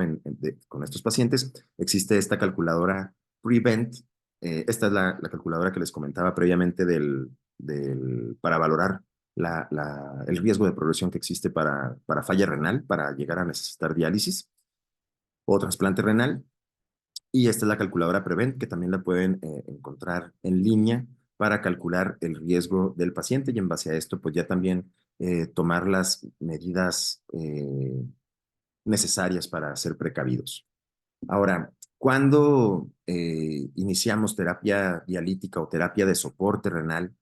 Con estos pacientes existe esta calculadora Prevent. Esta es la calculadora que les comentaba previamente para valorar el riesgo de progresión que existe para falla renal, para llegar a necesitar diálisis. o trasplante renal. Y esta es la calculadora Prevent, que también la pueden encontrar en línea para calcular el riesgo del paciente y en base a esto, pues ya también tomar las medidas necesarias para ser precavidos. Ahora, cuando iniciamos terapia dialítica o terapia de soporte renal,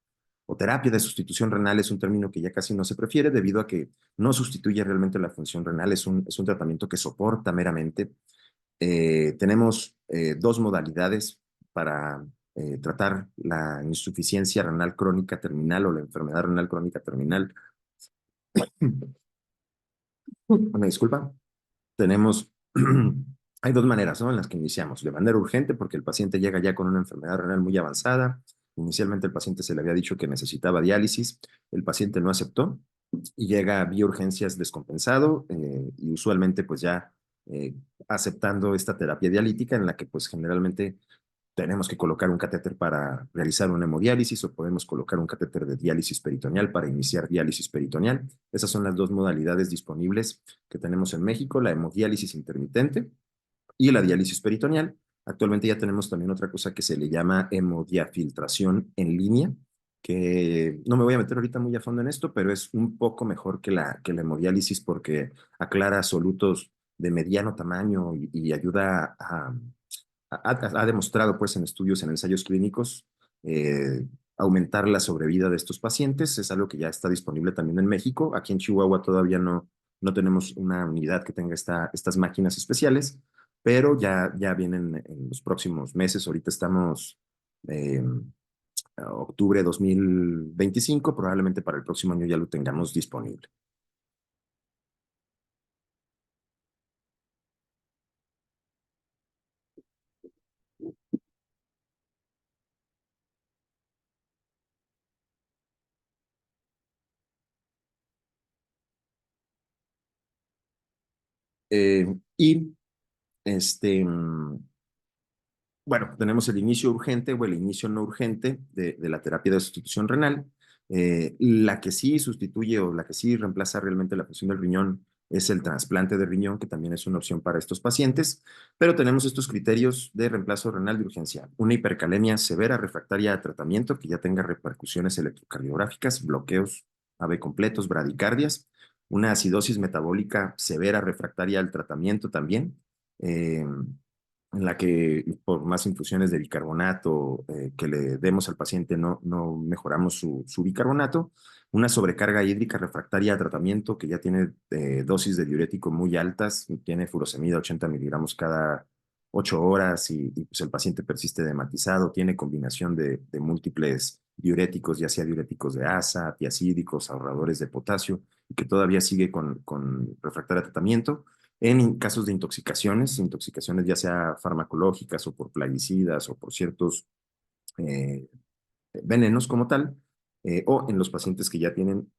o terapia de sustitución renal es un término que ya casi no se prefiere debido a que no sustituye realmente la función renal, es un tratamiento que soporta meramente. Tenemos dos modalidades para tratar la insuficiencia renal crónica terminal o la enfermedad renal crónica terminal. Una disculpa. Tenemos, hay dos maneras, ¿no? En las que iniciamos. De manera urgente, porque el paciente llega ya con una enfermedad renal muy avanzada. Inicialmente el paciente se le había dicho que necesitaba diálisis, el paciente no aceptó y llega vía urgencias descompensado y usualmente pues ya eh, aceptando esta terapia dialítica en la que pues generalmente tenemos que colocar un catéter para realizar una hemodiálisis o podemos colocar un catéter de diálisis peritoneal para iniciar diálisis peritoneal. Esas son las dos modalidades disponibles que tenemos en México, la hemodiálisis intermitente y la diálisis peritoneal. Actualmente ya tenemos también otra cosa que se le llama hemodiafiltración en línea, que no me voy a meter ahorita muy a fondo en esto, pero es un poco mejor que la hemodiálisis porque aclara solutos de mediano tamaño y ayuda ha demostrado pues en estudios, en ensayos clínicos, aumentar la sobrevida de estos pacientes. Es algo que ya está disponible también en México. Aquí en Chihuahua todavía no tenemos una unidad que tenga estas máquinas especiales, pero ya vienen en los próximos meses. Ahorita estamos octubre 2025, probablemente para el próximo año ya lo tengamos disponible. Y este, bueno, tenemos el inicio urgente o el inicio no urgente de la terapia de sustitución renal. La que sí sustituye o la que sí reemplaza realmente la función del riñón es el trasplante de riñón, que también es una opción para estos pacientes, pero tenemos estos criterios de reemplazo renal de urgencia. Una hipercalemia severa refractaria a tratamiento que ya tenga repercusiones electrocardiográficas, bloqueos AV completos, bradicardias. Una acidosis metabólica severa refractaria al tratamiento también. Eh, en la que por más infusiones de bicarbonato que le demos al paciente no mejoramos su bicarbonato, una sobrecarga hídrica refractaria a tratamiento que ya tiene dosis de diurético muy altas, tiene furosemida 80 miligramos cada 8 horas y pues el paciente persiste dematizado, tiene combinación de múltiples diuréticos, ya sea diuréticos de asa, antiacídicos, ahorradores de potasio, y que todavía sigue con refractaria a tratamiento. En casos de intoxicaciones ya sea farmacológicas o por plaguicidas o por ciertos eh, venenos como tal, o en los pacientes que ya tienen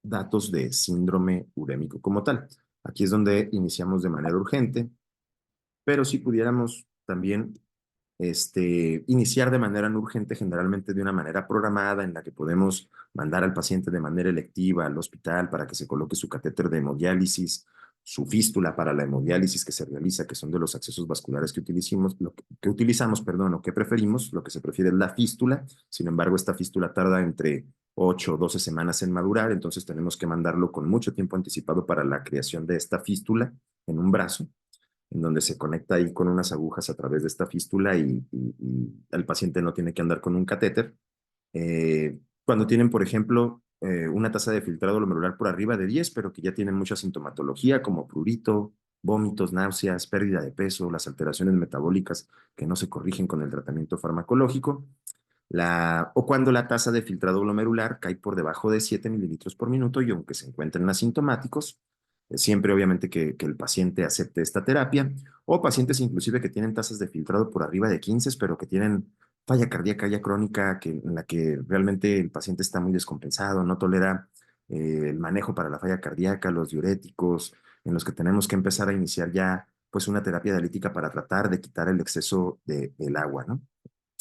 datos de síndrome urémico como tal. Aquí es donde iniciamos de manera urgente, pero si pudiéramos también iniciar de manera no urgente, generalmente de una manera programada, en la que podemos mandar al paciente de manera electiva al hospital para que se coloque su catéter de hemodiálisis, su fístula para la hemodiálisis que se realiza, que son de los accesos vasculares que utilizamos, perdón, o que preferimos, lo que se prefiere es la fístula. Sin embargo, esta fístula tarda entre 8 o 12 semanas en madurar, entonces tenemos que mandarlo con mucho tiempo anticipado para la creación de esta fístula en un brazo en donde se conecta ahí con unas agujas a través de esta fístula y el paciente no tiene que andar con un catéter. Cuando tienen, por ejemplo, una tasa de filtrado glomerular por arriba de 10, pero que ya tienen mucha sintomatología como prurito, vómitos, náuseas, pérdida de peso, las alteraciones metabólicas que no se corrigen con el tratamiento farmacológico, o cuando la tasa de filtrado glomerular cae por debajo de 7 mililitros por minuto y aunque se encuentren asintomáticos, siempre obviamente que el paciente acepte esta terapia, o pacientes inclusive que tienen tasas de filtrado por arriba de 15, pero que tienen falla cardíaca ya crónica, en la que realmente el paciente está muy descompensado, no tolera el manejo para la falla cardíaca, los diuréticos, en los que tenemos que empezar a iniciar ya pues una terapia dialítica para tratar de quitar el exceso del agua, ¿no?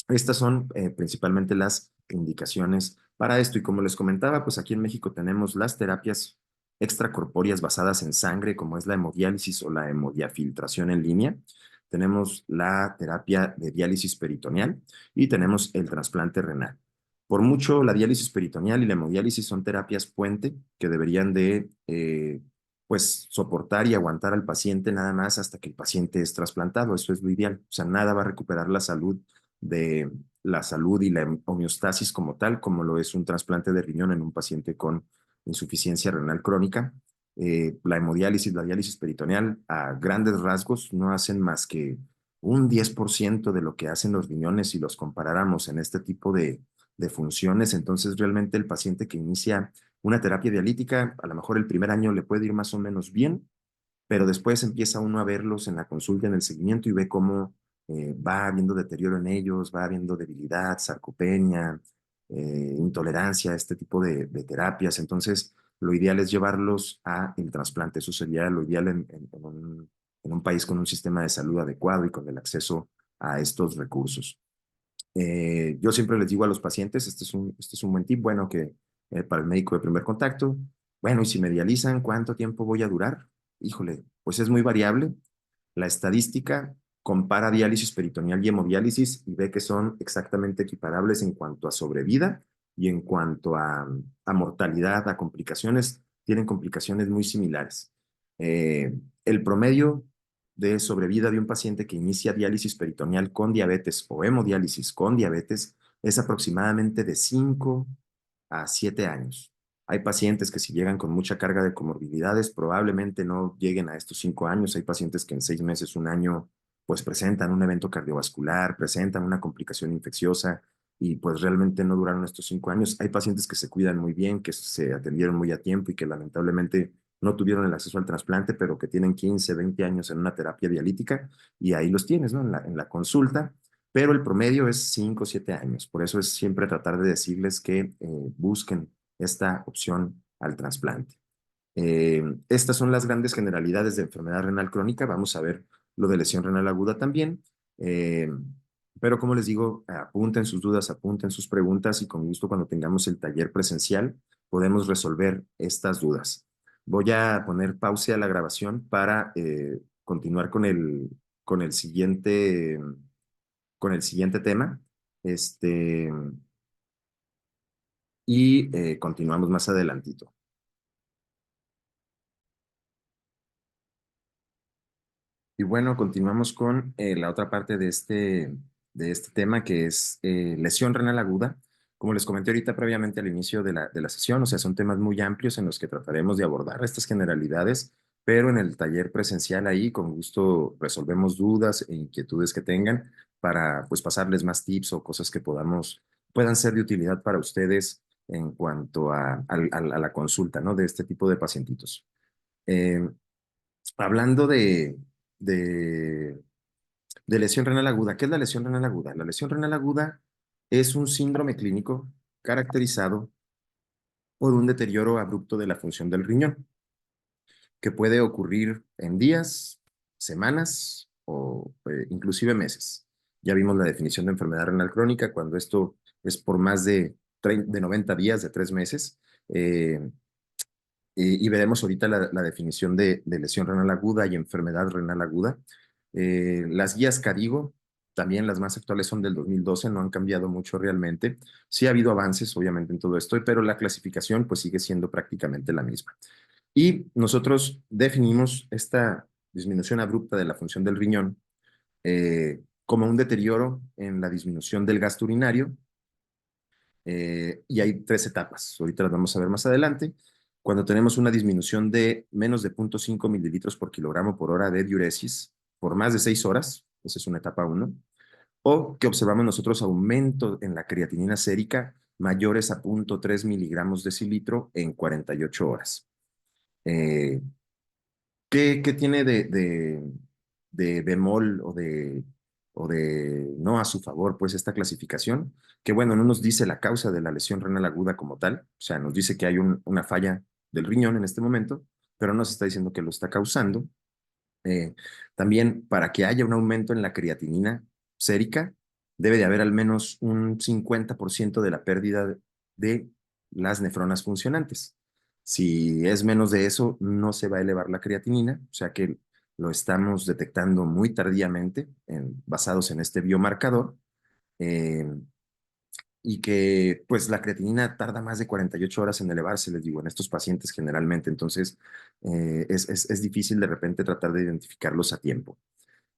Estas son principalmente las indicaciones para esto. Y como les comentaba, pues aquí en México tenemos las terapias extracorpóreas basadas en sangre, como es la hemodiálisis o la hemodiafiltración en línea. Tenemos la terapia de diálisis peritoneal y tenemos el trasplante renal. Por mucho, la diálisis peritoneal y la hemodiálisis son terapias puente que deberían de pues soportar y aguantar al paciente nada más hasta que el paciente es trasplantado. Eso es lo ideal. O sea, nada va a recuperar de la salud y la homeostasis como tal, como lo es un trasplante de riñón en un paciente con insuficiencia renal crónica. La hemodiálisis, la diálisis peritoneal, a grandes rasgos, no hacen más que un 10% de lo que hacen los riñones si los comparáramos en este tipo de funciones. Entonces, realmente el paciente que inicia una terapia dialítica, a lo mejor el primer año le puede ir más o menos bien, pero después empieza uno a verlos en la consulta, en el seguimiento y ve cómo va habiendo deterioro en ellos, va habiendo debilidad, sarcopenia, intolerancia, este tipo de terapias. Entonces, lo ideal es llevarlos a el trasplante. Eso sería lo ideal en un país con un sistema de salud adecuado y con el acceso a estos recursos. Yo siempre les digo a los pacientes, este es un buen tip, bueno, que para el médico de primer contacto, bueno, y si me dializan, ¿cuánto tiempo voy a durar? Híjole, pues es muy variable. La estadística compara diálisis peritoneal y hemodiálisis y ve que son exactamente equiparables en cuanto a sobrevida y en cuanto a mortalidad, a complicaciones, tienen complicaciones muy similares. El promedio de sobrevida de un paciente que inicia diálisis peritoneal con diabetes o hemodiálisis con diabetes es aproximadamente de 5 a 7 años. Hay pacientes que si llegan con mucha carga de comorbilidades probablemente no lleguen a estos 5 años. Hay pacientes que en 6 meses, un año, pues presentan un evento cardiovascular, presentan una complicación infecciosa y pues realmente no duraron estos 5 años. Hay pacientes que se cuidan muy bien, que se atendieron muy a tiempo y que lamentablemente no tuvieron el acceso al trasplante, pero que tienen 15, 20 años en una terapia dialítica y ahí los tienes, ¿no? En la consulta, pero el promedio es 5 o 7 años. Por eso es siempre tratar de decirles que busquen esta opción al trasplante. Estas son las grandes generalidades de enfermedad renal crónica. Vamos a ver lo de lesión renal aguda también. Eh, pero como les digo, apunten sus dudas, apunten sus preguntas y con gusto cuando tengamos el taller presencial podemos resolver estas dudas. Voy a poner pausa a la grabación para continuar con el siguiente tema. Este, y continuamos más adelantito. Y bueno, continuamos con la otra parte de este tema que es lesión renal aguda. Como les comenté ahorita previamente al inicio de la sesión, o sea, son temas muy amplios en los que trataremos de abordar estas generalidades, pero en el taller presencial ahí con gusto resolvemos dudas e inquietudes que tengan para pues pasarles más tips o cosas que puedan ser de utilidad para ustedes en cuanto a la consulta, ¿no? De este tipo de pacientitos. Eh, Hablando de, de lesión renal aguda, ¿qué es la lesión renal aguda? La lesión renal aguda es un síndrome clínico caracterizado por un deterioro abrupto de la función del riñón, que puede ocurrir en días, semanas o inclusive meses. Ya vimos la definición de enfermedad renal crónica cuando esto es por más de 90 días, de 3 meses. Eh, y veremos ahorita la definición de lesión renal aguda y enfermedad renal aguda. Las guías CADIGO, también las más actuales son del 2012, no han cambiado mucho realmente. Sí ha habido avances, obviamente, en todo esto, pero la clasificación pues sigue siendo prácticamente la misma. Y nosotros definimos esta disminución abrupta de la función del riñón como un deterioro en la disminución del gasto urinario y hay 3 etapas. Ahorita las vamos a ver más adelante. Cuando tenemos una disminución de menos de 0.5 mililitros por kilogramo por hora de diuresis por más de 6 horas, esa es una etapa 1, o que observamos nosotros aumento en la creatinina sérica mayores a 0.3 miligramos decilitro en 48 horas. Eh, ¿Qué tiene de bemol o de no a su favor, pues esta clasificación? Que bueno, no nos dice la causa de la lesión renal aguda como tal, o sea, nos dice que hay una falla del riñón en este momento, pero no se está diciendo que lo está causando. Eh, También para que haya un aumento en la creatinina sérica, debe de haber al menos un 50% de la pérdida de las nefronas funcionantes. Si es menos de eso, no se va a elevar la creatinina, o sea que lo estamos detectando muy tardíamente basados en este biomarcador. eh, y que pues la creatinina tarda más de 48 horas en elevarse, les digo, en estos pacientes generalmente. Entonces es difícil de repente tratar de identificarlos a tiempo.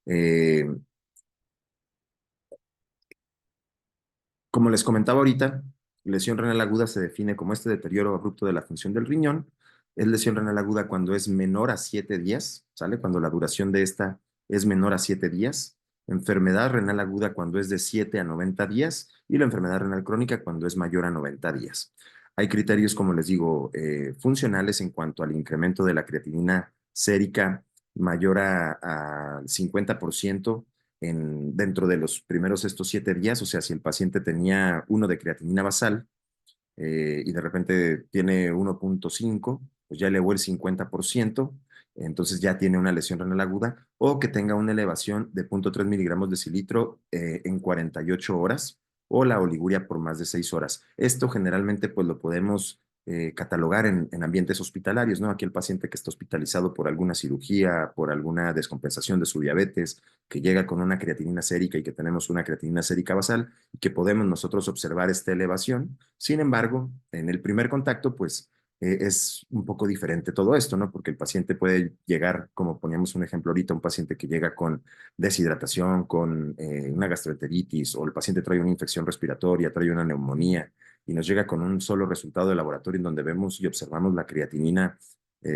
Eh, Como les comentaba ahorita, lesión renal aguda se define como este deterioro abrupto de la función del riñón. Es lesión renal aguda cuando es menor a 7 días, ¿sale? Cuando la duración de esta es menor a 7 días. Enfermedad renal aguda cuando es de 7 a 90 días y la enfermedad renal crónica cuando es mayor a 90 días. Hay criterios, como les digo, funcionales en cuanto al incremento de la creatinina sérica mayor al 50% dentro de los primeros estos 7 días, o sea, si el paciente tenía uno de creatinina basal y de repente tiene 1.5, pues ya elevó el 50%, entonces ya tiene una lesión renal aguda, o que tenga una elevación de 0.3 miligramos de decilitro en 48 horas, o la oliguria por más de 6 horas. Esto generalmente pues lo podemos catalogar en ambientes hospitalarios, ¿no? Aquí el paciente que está hospitalizado por alguna cirugía, por alguna descompensación de su diabetes, que llega con una creatinina sérica y que tenemos una creatinina sérica basal, y que podemos nosotros observar esta elevación. Sin embargo, en el primer contacto, pues es un poco diferente todo esto, ¿no? Porque el paciente puede llegar, como poníamos un ejemplo ahorita, un paciente que llega con deshidratación, con una gastroenteritis, o el paciente trae una infección respiratoria, trae una neumonía, y nos llega con un solo resultado de laboratorio en donde vemos y observamos la creatinina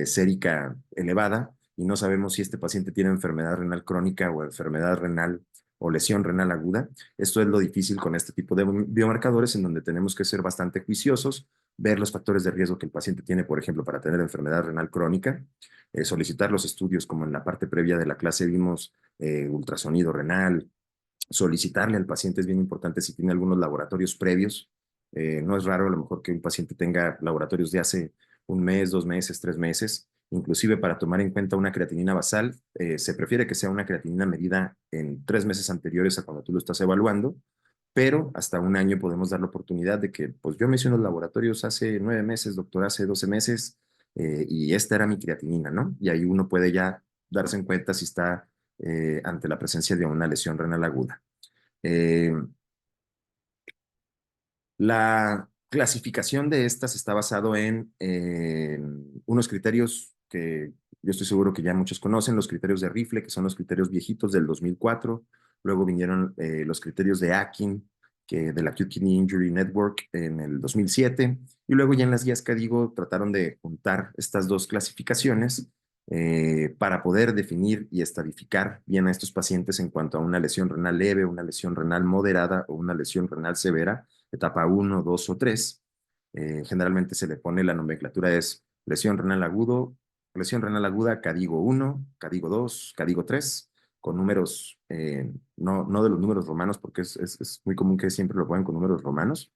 sérica elevada, y no sabemos si este paciente tiene enfermedad renal crónica o enfermedad renal o lesión renal aguda. Esto es lo difícil con este tipo de biomarcadores, en donde tenemos que ser bastante juiciosos, ver los factores de riesgo que el paciente tiene, por ejemplo, para tener enfermedad renal crónica, solicitar los estudios, como en la parte previa de la clase vimos, ultrasonido renal, solicitarle al paciente es bien importante si tiene algunos laboratorios previos. No es raro a lo mejor que un paciente tenga laboratorios de hace un mes, 2 meses, 3 meses. Inclusive para tomar en cuenta una creatinina basal, se prefiere que sea una creatinina medida en 3 meses anteriores a cuando tú lo estás evaluando, pero hasta un año podemos dar la oportunidad de que, pues yo me hice unos laboratorios hace 9 meses, doctor, hace 12 meses, y esta era mi creatinina, ¿no? Y ahí uno puede ya darse en cuenta si está ante la presencia de una lesión renal aguda. Eh, la clasificación de estas está basado en unos criterios que yo estoy seguro que ya muchos conocen, los criterios de Rifle, que son los criterios viejitos del 2004. Luego vinieron los criterios de Akin, del Acute Kidney Injury Network en el 2007. Y luego ya en las guías que digo trataron de juntar estas dos clasificaciones para poder definir y estadificar bien a estos pacientes en cuanto a una lesión renal leve, una lesión renal moderada o una lesión renal severa, etapa 1, 2 o 3. Generalmente se le pone la nomenclatura es lesión renal aguda, CADIGO 1, CADIGO 2, CADIGO 3, con números, no de los números romanos, porque es muy común que siempre lo pongan con números romanos.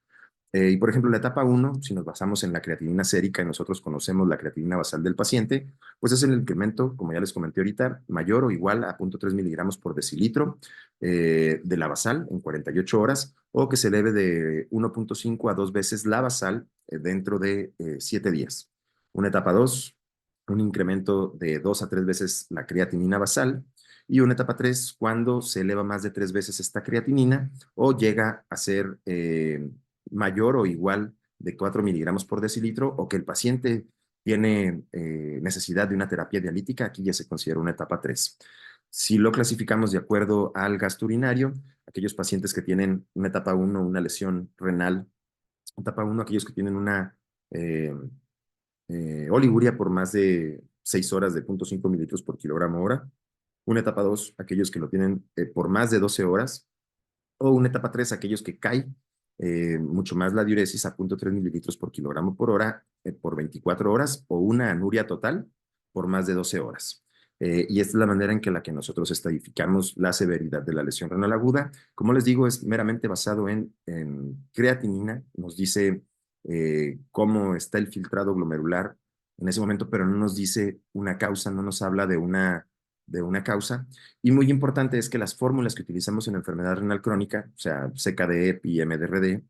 Y por ejemplo, la etapa 1, si nos basamos en la creatinina sérica y nosotros conocemos la creatinina basal del paciente, pues es el incremento, como ya les comenté ahorita, mayor o igual a 0.3 miligramos por decilitro de la basal en 48 horas, o que se eleve de 1.5 a 2 veces la basal dentro de 7 días. Una etapa 2, un incremento de 2 a 3 veces la creatinina basal. Y una etapa 3, cuando se eleva más de 3 veces esta creatinina o llega a ser mayor o igual de 4 miligramos por decilitro, o que el paciente tiene necesidad de una terapia dialítica, aquí ya se considera una etapa 3. Si lo clasificamos de acuerdo al gasto urinario, aquellos pacientes que tienen una etapa 1, una lesión renal, etapa 1, aquellos que tienen una oliguria por más de 6 horas de 0.5 mililitros por kilogramo hora, una etapa 2, aquellos que lo tienen por más de 12 horas, o una etapa 3, aquellos que caen mucho más la diuresis a 0.3 mililitros por kilogramo por hora por 24 horas, o una anuria total por más de 12 horas. Y esta es la manera en que nosotros estadificamos la severidad de la lesión renal aguda. Como les digo, es meramente basado en creatinina. Nos dice cómo está el filtrado glomerular en ese momento, pero no nos dice una causa, no nos habla de una causa. Y muy importante es que las fórmulas que utilizamos en enfermedad renal crónica, o sea, CKD, EPI, MDRD,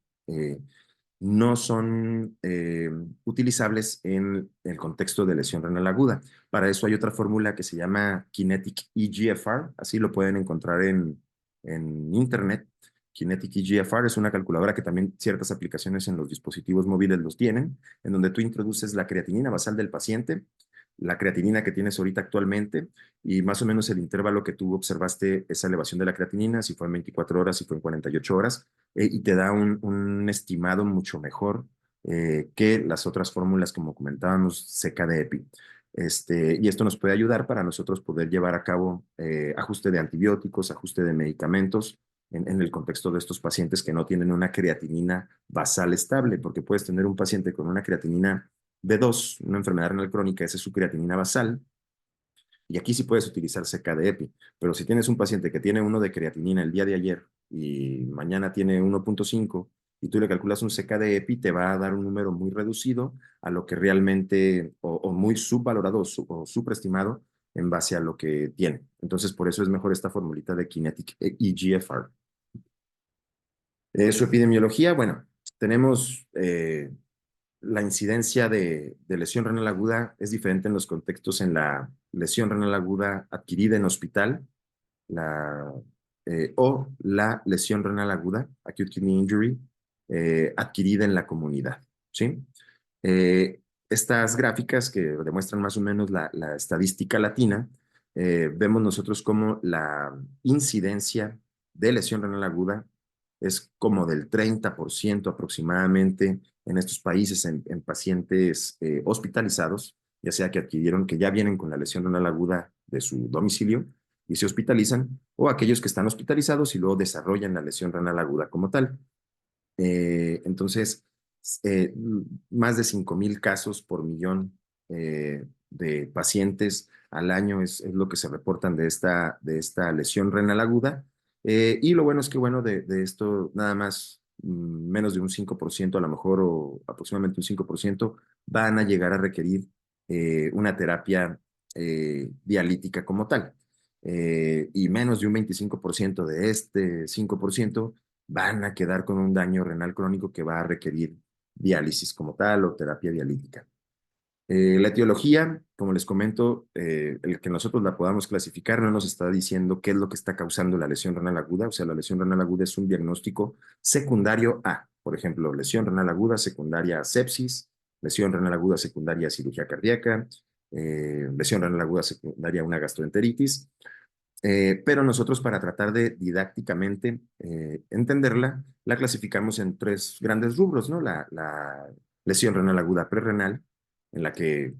no son utilizables en el contexto de lesión renal aguda. Para eso hay otra fórmula que se llama Kinetic eGFR, así lo pueden encontrar en internet. Kinetic eGFR es una calculadora que también ciertas aplicaciones en los dispositivos móviles los tienen, en donde tú introduces la creatinina basal del paciente, la creatinina que tienes ahorita actualmente y más o menos el intervalo que tú observaste esa elevación de la creatinina, si fue en 24 horas, si fue en 48 horas, y te da un estimado mucho mejor que las otras fórmulas, como comentábamos, seca de EPI. Y esto nos puede ayudar para nosotros poder llevar a cabo ajuste de antibióticos, ajuste de medicamentos en el contexto de estos pacientes que no tienen una creatinina basal estable, porque puedes tener un paciente con una creatinina B2, una enfermedad renal crónica, esa es su creatinina basal, y aquí sí puedes utilizar CKD-EPI, pero si tienes un paciente que tiene uno de creatinina el día de ayer y mañana tiene 1.5 y tú le calculas un CKD-EPI, te va a dar un número muy reducido a lo que realmente, o muy subvalorado o superestimado en base a lo que tiene. Entonces, por eso es mejor esta formulita de Kinetic eGFR. Su epidemiología, bueno, tenemos la incidencia de lesión renal aguda es diferente en los contextos en la lesión renal aguda adquirida en hospital la, o la lesión renal aguda, acute kidney injury, adquirida en la comunidad. ¿Sí? Estas gráficas que demuestran más o menos la estadística latina, vemos nosotros como la incidencia de lesión renal aguda es como del 30% aproximadamente en estos países en pacientes hospitalizados, ya sea que adquirieron, que ya vienen con la lesión renal aguda de su domicilio y se hospitalizan, o aquellos que están hospitalizados y luego desarrollan la lesión renal aguda como tal. Entonces, eh, más de 5,000 casos por millón de pacientes al año es lo que se reportan de esta lesión renal aguda. Y lo bueno es que, bueno, de esto nada más menos de un 5% a lo mejor, o aproximadamente un 5% van a llegar a requerir una terapia dialítica como tal. Y menos de un 25% de este 5% van a quedar con un daño renal crónico que va a requerir diálisis como tal o terapia dialítica. La etiología, como les comento, el que nosotros la podamos clasificar no nos está diciendo qué es lo que está causando la lesión renal aguda. O sea, la lesión renal aguda es un diagnóstico secundario a, por ejemplo, lesión renal aguda secundaria a sepsis, lesión renal aguda secundaria a cirugía cardíaca, lesión renal aguda secundaria a una gastroenteritis. Pero nosotros, para tratar de didácticamente entenderla, la clasificamos en tres grandes rubros, ¿no? La lesión renal aguda prerrenal, en la que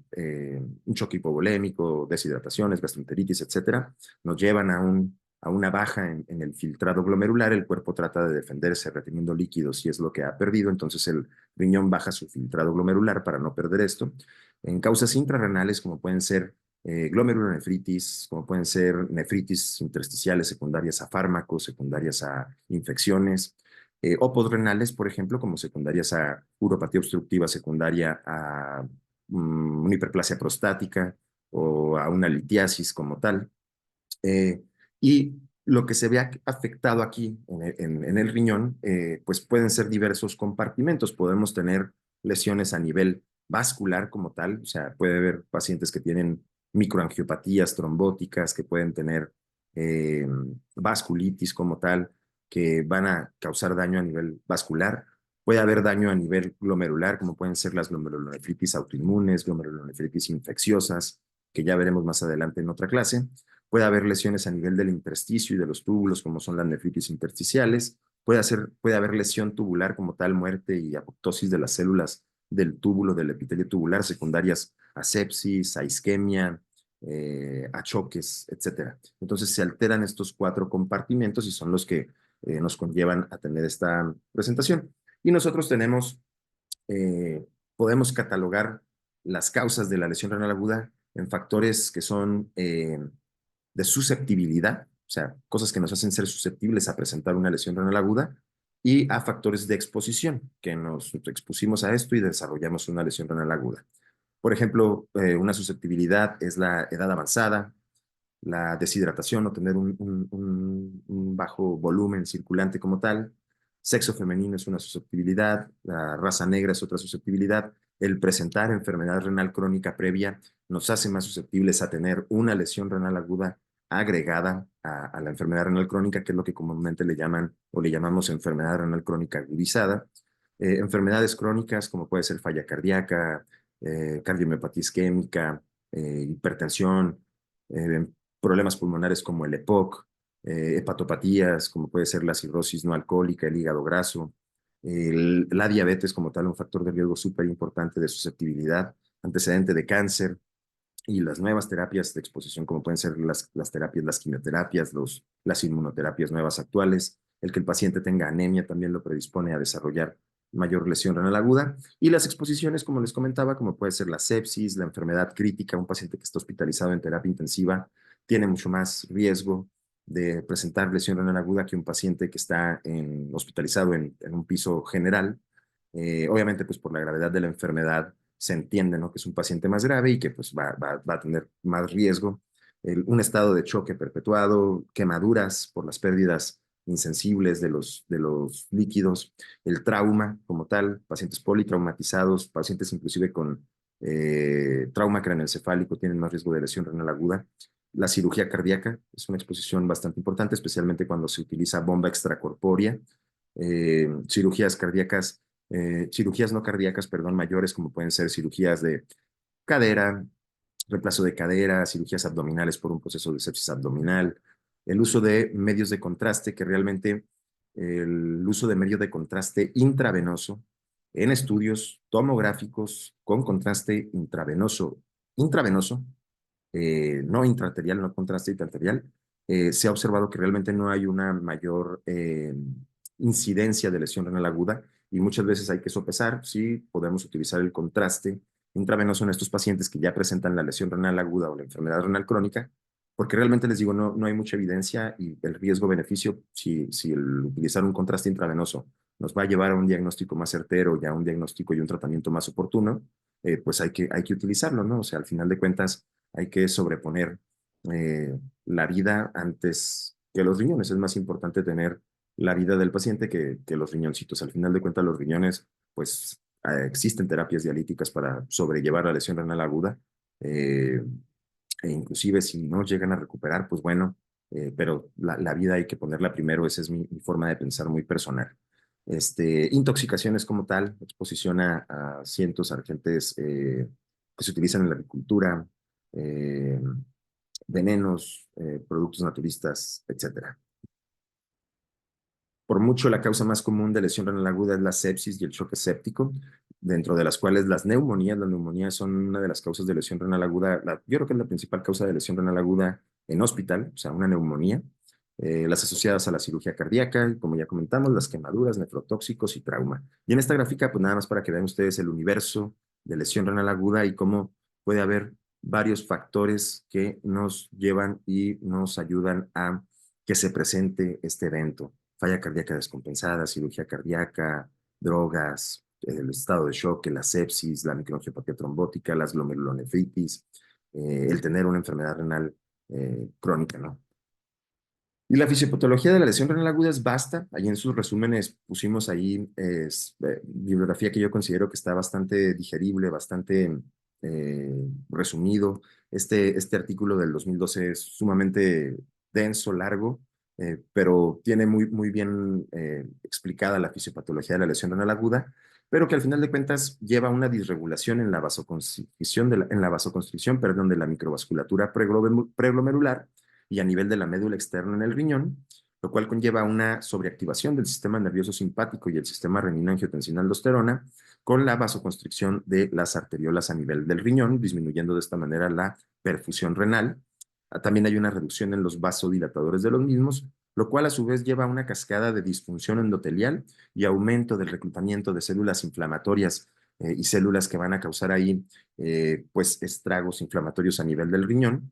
un choque hipovolémico, deshidrataciones, gastroenteritis, etcétera, nos llevan a una baja en el filtrado glomerular. El cuerpo trata de defenderse reteniendo líquidos si es lo que ha perdido, entonces el riñón baja su filtrado glomerular para no perder esto. En causas intrarrenales, como pueden ser glomerulonefritis, como pueden ser nefritis intersticiales secundarias a fármacos, secundarias a infecciones, o podrenales, por ejemplo, como secundarias a uropatía obstructiva secundaria a una hiperplasia prostática o a una litiasis como tal. Eh, y lo que se ve afectado aquí en el riñón, pues pueden ser diversos compartimentos. Podemos tener lesiones a nivel vascular como tal, o sea, puede haber pacientes que tienen microangiopatías trombóticas, que pueden tener eh, vasculitis como tal, que van a causar daño a nivel vascular. Puede haber daño a nivel glomerular, como pueden ser las glomerulonefritis autoinmunes, glomerulonefritis infecciosas, que ya veremos más adelante en otra clase. Puede haber lesiones a nivel del intersticio y de los túbulos, como son las nefritis intersticiales. Puede haber lesión tubular como tal, muerte y apoptosis de las células del túbulo, del epitelio tubular, secundarias a sepsis, a isquemia, a choques, etcétera. Entonces se alteran estos cuatro compartimentos y son los que nos conllevan a tener esta presentación. Y nosotros eh, podemos catalogar las causas de la lesión renal aguda en factores que son de susceptibilidad, o sea, cosas que nos hacen ser susceptibles a presentar una lesión renal aguda, y a factores de exposición, que nos expusimos a esto y desarrollamos una lesión renal aguda. Por ejemplo, una susceptibilidad es la edad avanzada, la deshidratación o tener un bajo volumen circulante como tal, sexo femenino es una susceptibilidad, la raza negra es otra susceptibilidad. El presentar enfermedad renal crónica previa nos hace más susceptibles a tener una lesión renal aguda agregada a la enfermedad renal crónica, que es lo que comúnmente le llaman o le llamamos enfermedad renal crónica agudizada. Enfermedades crónicas como puede ser falla cardíaca, cardiomiopatía isquémica, hipertensión, eh, problemas pulmonares como el EPOC, hepatopatías como puede ser la cirrosis no alcohólica, el hígado graso, la diabetes como tal, un factor de riesgo súper importante de susceptibilidad, antecedente de cáncer, y las nuevas terapias de exposición, como pueden ser las terapias, las quimioterapias, las inmunoterapias nuevas actuales, el que el paciente tenga anemia también lo predispone a desarrollar mayor lesión renal aguda, y las exposiciones, como les comentaba, como puede ser la sepsis, la enfermedad crítica, un paciente que está hospitalizado en terapia intensiva tiene mucho más riesgo de presentar lesión renal aguda que un paciente que está hospitalizado en un piso general. Obviamente, pues por la gravedad de la enfermedad, se entiende, ¿no? Que es un paciente más grave y que pues va a tener más riesgo. Un estado de choque perpetuado, quemaduras por las pérdidas insensibles de los líquidos, el trauma como tal, pacientes politraumatizados, pacientes inclusive con trauma craneoencefálico tienen más riesgo de lesión renal aguda. La cirugía cardíaca es una exposición bastante importante, especialmente cuando se utiliza bomba extracorpórea. Cirugías cardíacas cirugías no cardíacas, perdón, mayores, como pueden ser cirugías de cadera, reemplazo de cadera, cirugías abdominales por un proceso de sepsis abdominal, el uso de medios de contraste, que realmente el uso de medio de contraste intravenoso en estudios tomográficos con contraste intravenoso, no intraarterial, no contraste intraarterial, se ha observado que realmente no hay una mayor incidencia de lesión renal aguda y muchas veces hay que sopesar si podemos utilizar el contraste intravenoso en estos pacientes que ya presentan la lesión renal aguda o la enfermedad renal crónica, porque realmente les digo, no hay mucha evidencia y el riesgo-beneficio, si el utilizar un contraste intravenoso nos va a llevar a un diagnóstico más certero y a un diagnóstico y un tratamiento más oportuno, pues hay que utilizarlo, ¿no? O sea, al final de cuentas, hay que sobreponer la vida antes que los riñones. Es más importante tener la vida del paciente que los riñoncitos. Al final de cuentas, los riñones, pues existen terapias dialíticas para sobrellevar la lesión renal aguda. Eh, e inclusive si no llegan a recuperar, pues bueno, pero la vida hay que ponerla primero. Esa es mi forma de pensar muy personal. Intoxicaciones como tal, exposición a cientos agentes que se utilizan en la agricultura, eh, venenos, productos naturistas, etcétera. Por mucho, la causa más común de lesión renal aguda es la sepsis y el choque séptico, dentro de las cuales las neumonías son una de las causas de lesión renal aguda. Yo creo que es la principal causa de lesión renal aguda en hospital, o sea, una neumonía. Las asociadas a la cirugía cardíaca, y como ya comentamos, las quemaduras, nefrotóxicos y trauma. Y en esta gráfica, pues nada más para que vean ustedes el universo de lesión renal aguda y cómo puede haber varios factores que nos llevan y nos ayudan a que se presente este evento: falla cardíaca descompensada, cirugía cardíaca, drogas, el estado de shock, la sepsis, la microangiopatía trombótica, las glomerulonefritis, el tener una enfermedad renal crónica, ¿no? Y la fisiopatología de la lesión renal aguda es vasta. Allí en sus resúmenes pusimos ahí bibliografía que yo considero que está bastante digerible, bastante resumido. Este artículo del 2012 es sumamente denso, largo, pero tiene muy bien explicada la fisiopatología de la lesión renal aguda, pero que al final de cuentas lleva a una disregulación en la vasoconstricción, perdón, de la microvasculatura preglomerular y a nivel de la médula externa en el riñón, lo cual conlleva una sobreactivación del sistema nervioso simpático y el sistema renina-angiotensina-aldosterona con la vasoconstricción de las arteriolas a nivel del riñón, disminuyendo de esta manera la perfusión renal. También hay una reducción en los vasodilatadores de los mismos, lo cual a su vez lleva a una cascada de disfunción endotelial y aumento del reclutamiento de células inflamatorias y células que van a causar ahí pues estragos inflamatorios a nivel del riñón.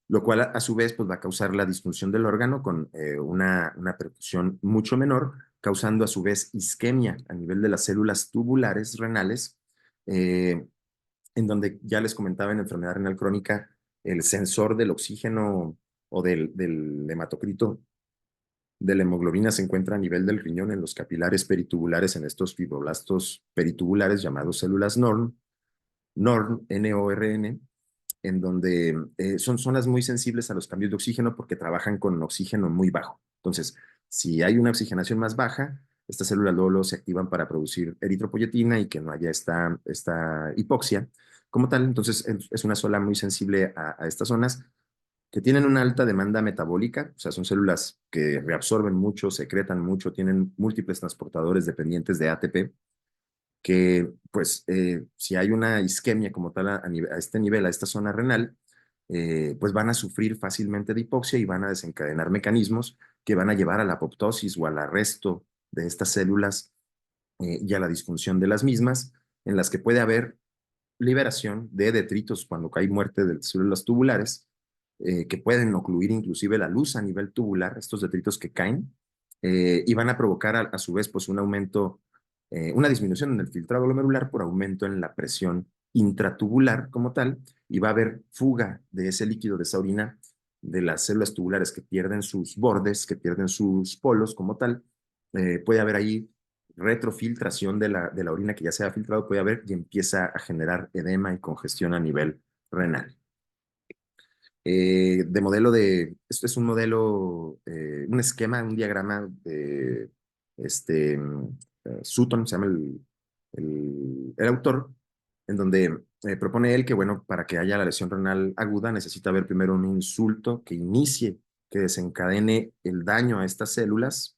Lo cual a su vez pues, va a causar la disfunción del órgano con una perfusión mucho menor, causando a su vez isquemia a nivel de las células tubulares renales, eh, en donde ya les comentaba en enfermedad renal crónica, el sensor del oxígeno o del hematocrito de la hemoglobina se encuentra a nivel del riñón en los capilares peritubulares, en estos fibroblastos peritubulares llamados células NORN, N-O-R-N, en donde son zonas muy sensibles a los cambios de oxígeno porque trabajan con oxígeno muy bajo. Entonces, si hay una oxigenación más baja, estas células luego se activan para producir eritropoyetina y que no haya esta hipoxia como tal. Entonces, es una zona muy sensible a estas zonas que tienen una alta demanda metabólica, o sea, son células que reabsorben mucho, secretan mucho, tienen múltiples transportadores dependientes de ATP, que pues si hay una isquemia como tal a este nivel, a esta zona renal, pues van a sufrir fácilmente de hipoxia y van a desencadenar mecanismos que van a llevar a la apoptosis o al arresto de estas células y a la disfunción de las mismas, en las que puede haber liberación de detritos cuando hay muerte de células tubulares, que pueden ocluir inclusive la luz a nivel tubular, estos detritos que caen, y van a provocar a su vez pues un aumento, una disminución en el filtrado glomerular por aumento en la presión intratubular como tal, y va a haber fuga de ese líquido, de esa orina, de las células tubulares que pierden sus bordes, que pierden sus polos como tal. Puede haber ahí retrofiltración de la orina que ya se ha filtrado, puede haber, y empieza a generar edema y congestión a nivel renal. De modelo esto es un modelo, un esquema, un diagrama de Sutton, se llama el autor, en donde propone él que, bueno, para que haya la lesión renal aguda necesita haber primero un insulto que inicie, que desencadene el daño a estas células,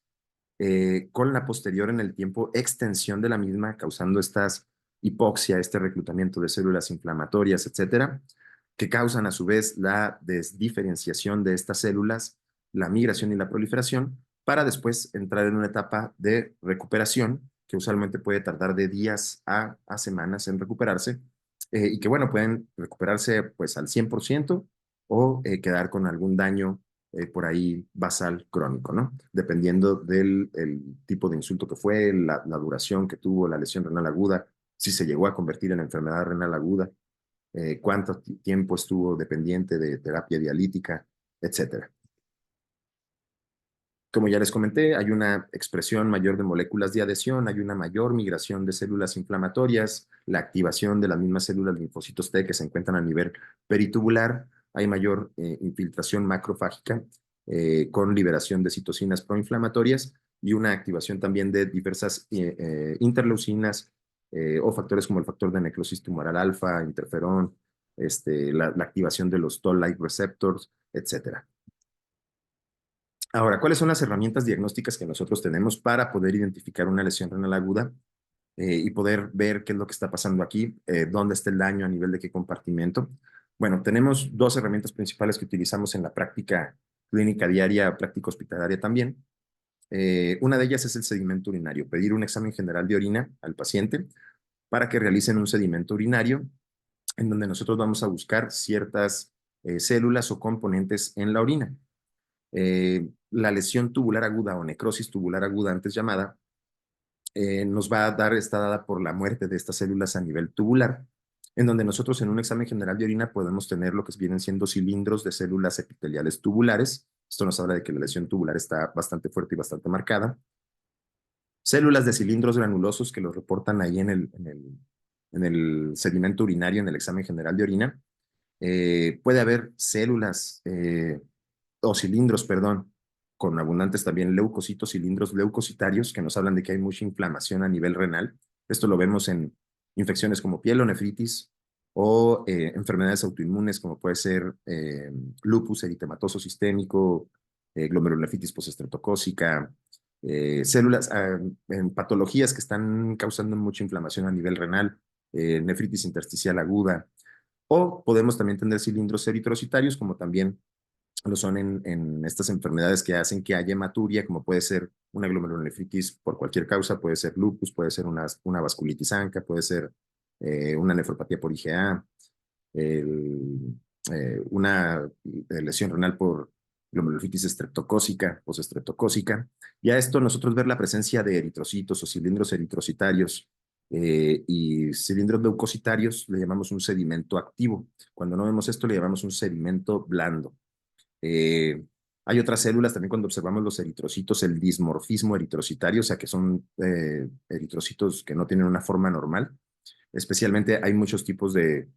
con la posterior en el tiempo extensión de la misma, causando estas hipoxia, este reclutamiento de células inflamatorias, etcétera, que causan a su vez la desdiferenciación de estas células, la migración y la proliferación, para después entrar en una etapa de recuperación que usualmente puede tardar de días a semanas en recuperarse, y que, bueno, pueden recuperarse pues al 100% o quedar con algún daño por ahí basal crónico, ¿no? Dependiendo del el tipo de insulto que fue, la duración que tuvo la lesión renal aguda, si se llegó a convertir en enfermedad renal aguda, cuánto tiempo estuvo dependiente de terapia dialítica, etcétera. Como ya les comenté, hay una expresión mayor de moléculas de adhesión, hay una mayor migración de células inflamatorias, la activación de las mismas células linfocitos T que se encuentran a nivel peritubular, hay mayor infiltración macrofágica con liberación de citocinas proinflamatorias y una activación también de diversas interleucinas o factores como el factor de necrosis tumoral alfa, interferón, la activación de los toll-like receptors, etcétera. Ahora, ¿cuáles son las herramientas diagnósticas que nosotros tenemos para poder identificar una lesión renal aguda y poder ver qué es lo que está pasando aquí, dónde está el daño, a nivel de qué compartimento? Bueno, tenemos dos herramientas principales que utilizamos en la práctica clínica diaria, práctica hospitalaria también. Una de ellas es el sedimento urinario, pedir un examen general de orina al paciente para que realicen un sedimento urinario en donde nosotros vamos a buscar ciertas células o componentes en la orina. La lesión tubular aguda o necrosis tubular aguda antes llamada nos va a dar, está dada por la muerte de estas células a nivel tubular, en donde nosotros en un examen general de orina podemos tener lo que vienen siendo cilindros de células epiteliales tubulares. Esto nos habla de que la lesión tubular está bastante fuerte y bastante marcada. Células de cilindros granulosos que los reportan ahí en el sedimento urinario, en el examen general de orina. Puede haber células o cilindros, perdón, con abundantes también leucocitos, cilindros leucocitarios, que nos hablan de que hay mucha inflamación a nivel renal. Esto lo vemos en infecciones como pielonefritis o enfermedades autoinmunes como puede ser lupus eritematoso sistémico, glomerulonefritis postestreptocócica, células en patologías que están causando mucha inflamación a nivel renal, nefritis intersticial aguda, o podemos también tener cilindros eritrocitarios, como también lo son en estas enfermedades que hacen que haya hematuria, como puede ser una glomerulonefritis por cualquier causa, puede ser lupus, puede ser una vasculitis ANCA, puede ser una nefropatía por IgA, el, una lesión renal por glomerulonefritis estreptocócica, postestreptocócica. Y a esto nosotros ver la presencia de eritrocitos o cilindros eritrocitarios y cilindros leucocitarios le llamamos un sedimento activo. Cuando no vemos esto le llamamos un sedimento blando. Hay otras células también cuando observamos los eritrocitos, el dismorfismo eritrocitario, o sea, que son eritrocitos que no tienen una forma normal. Especialmente hay muchos tipos de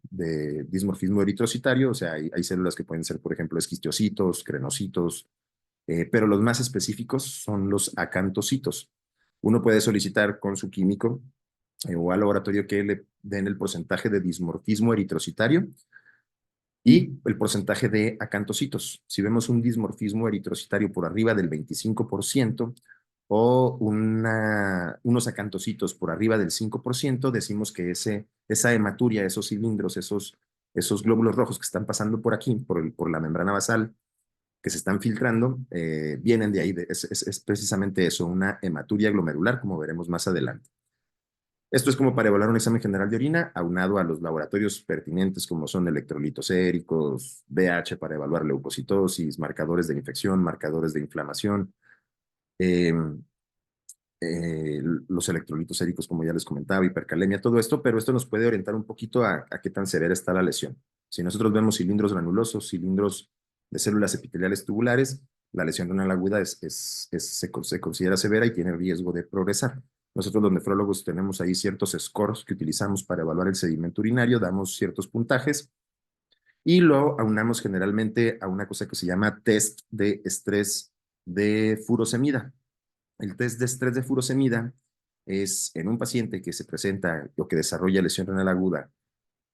dismorfismo eritrocitario, o sea, hay células que pueden ser, por ejemplo, esquistiocitos, crenocitos, pero los más específicos son los acantocitos. Uno puede solicitar con su químico o al laboratorio que le den el porcentaje de dismorfismo eritrocitario y el porcentaje de acantocitos. Si vemos un dismorfismo eritrocitario por arriba del 25% o unos acantocitos por arriba del 5%, decimos que esa hematuria, esos cilindros, esos glóbulos rojos que están pasando por aquí, por la membrana basal, que se están filtrando, vienen de ahí. Es precisamente eso, una hematuria glomerular, como veremos más adelante. Esto es como para evaluar un examen general de orina, aunado a los laboratorios pertinentes como son electrolitos séricos, BH para evaluar leucocitosis, marcadores de infección, marcadores de inflamación, eh, los electrolitos séricos, como ya les comentaba, hipercalemia, todo esto, pero esto nos puede orientar un poquito a qué tan severa está la lesión. Si nosotros vemos cilindros granulosos, cilindros de células epiteliales tubulares, la lesión renal aguda se considera severa y tiene riesgo de progresar. Nosotros los nefrólogos tenemos ahí ciertos scores que utilizamos para evaluar el sedimento urinario, damos ciertos puntajes y lo aunamos generalmente a una cosa que se llama test de estrés de furosemida. El test de estrés de furosemida es en un paciente que se presenta o que desarrolla lesión renal aguda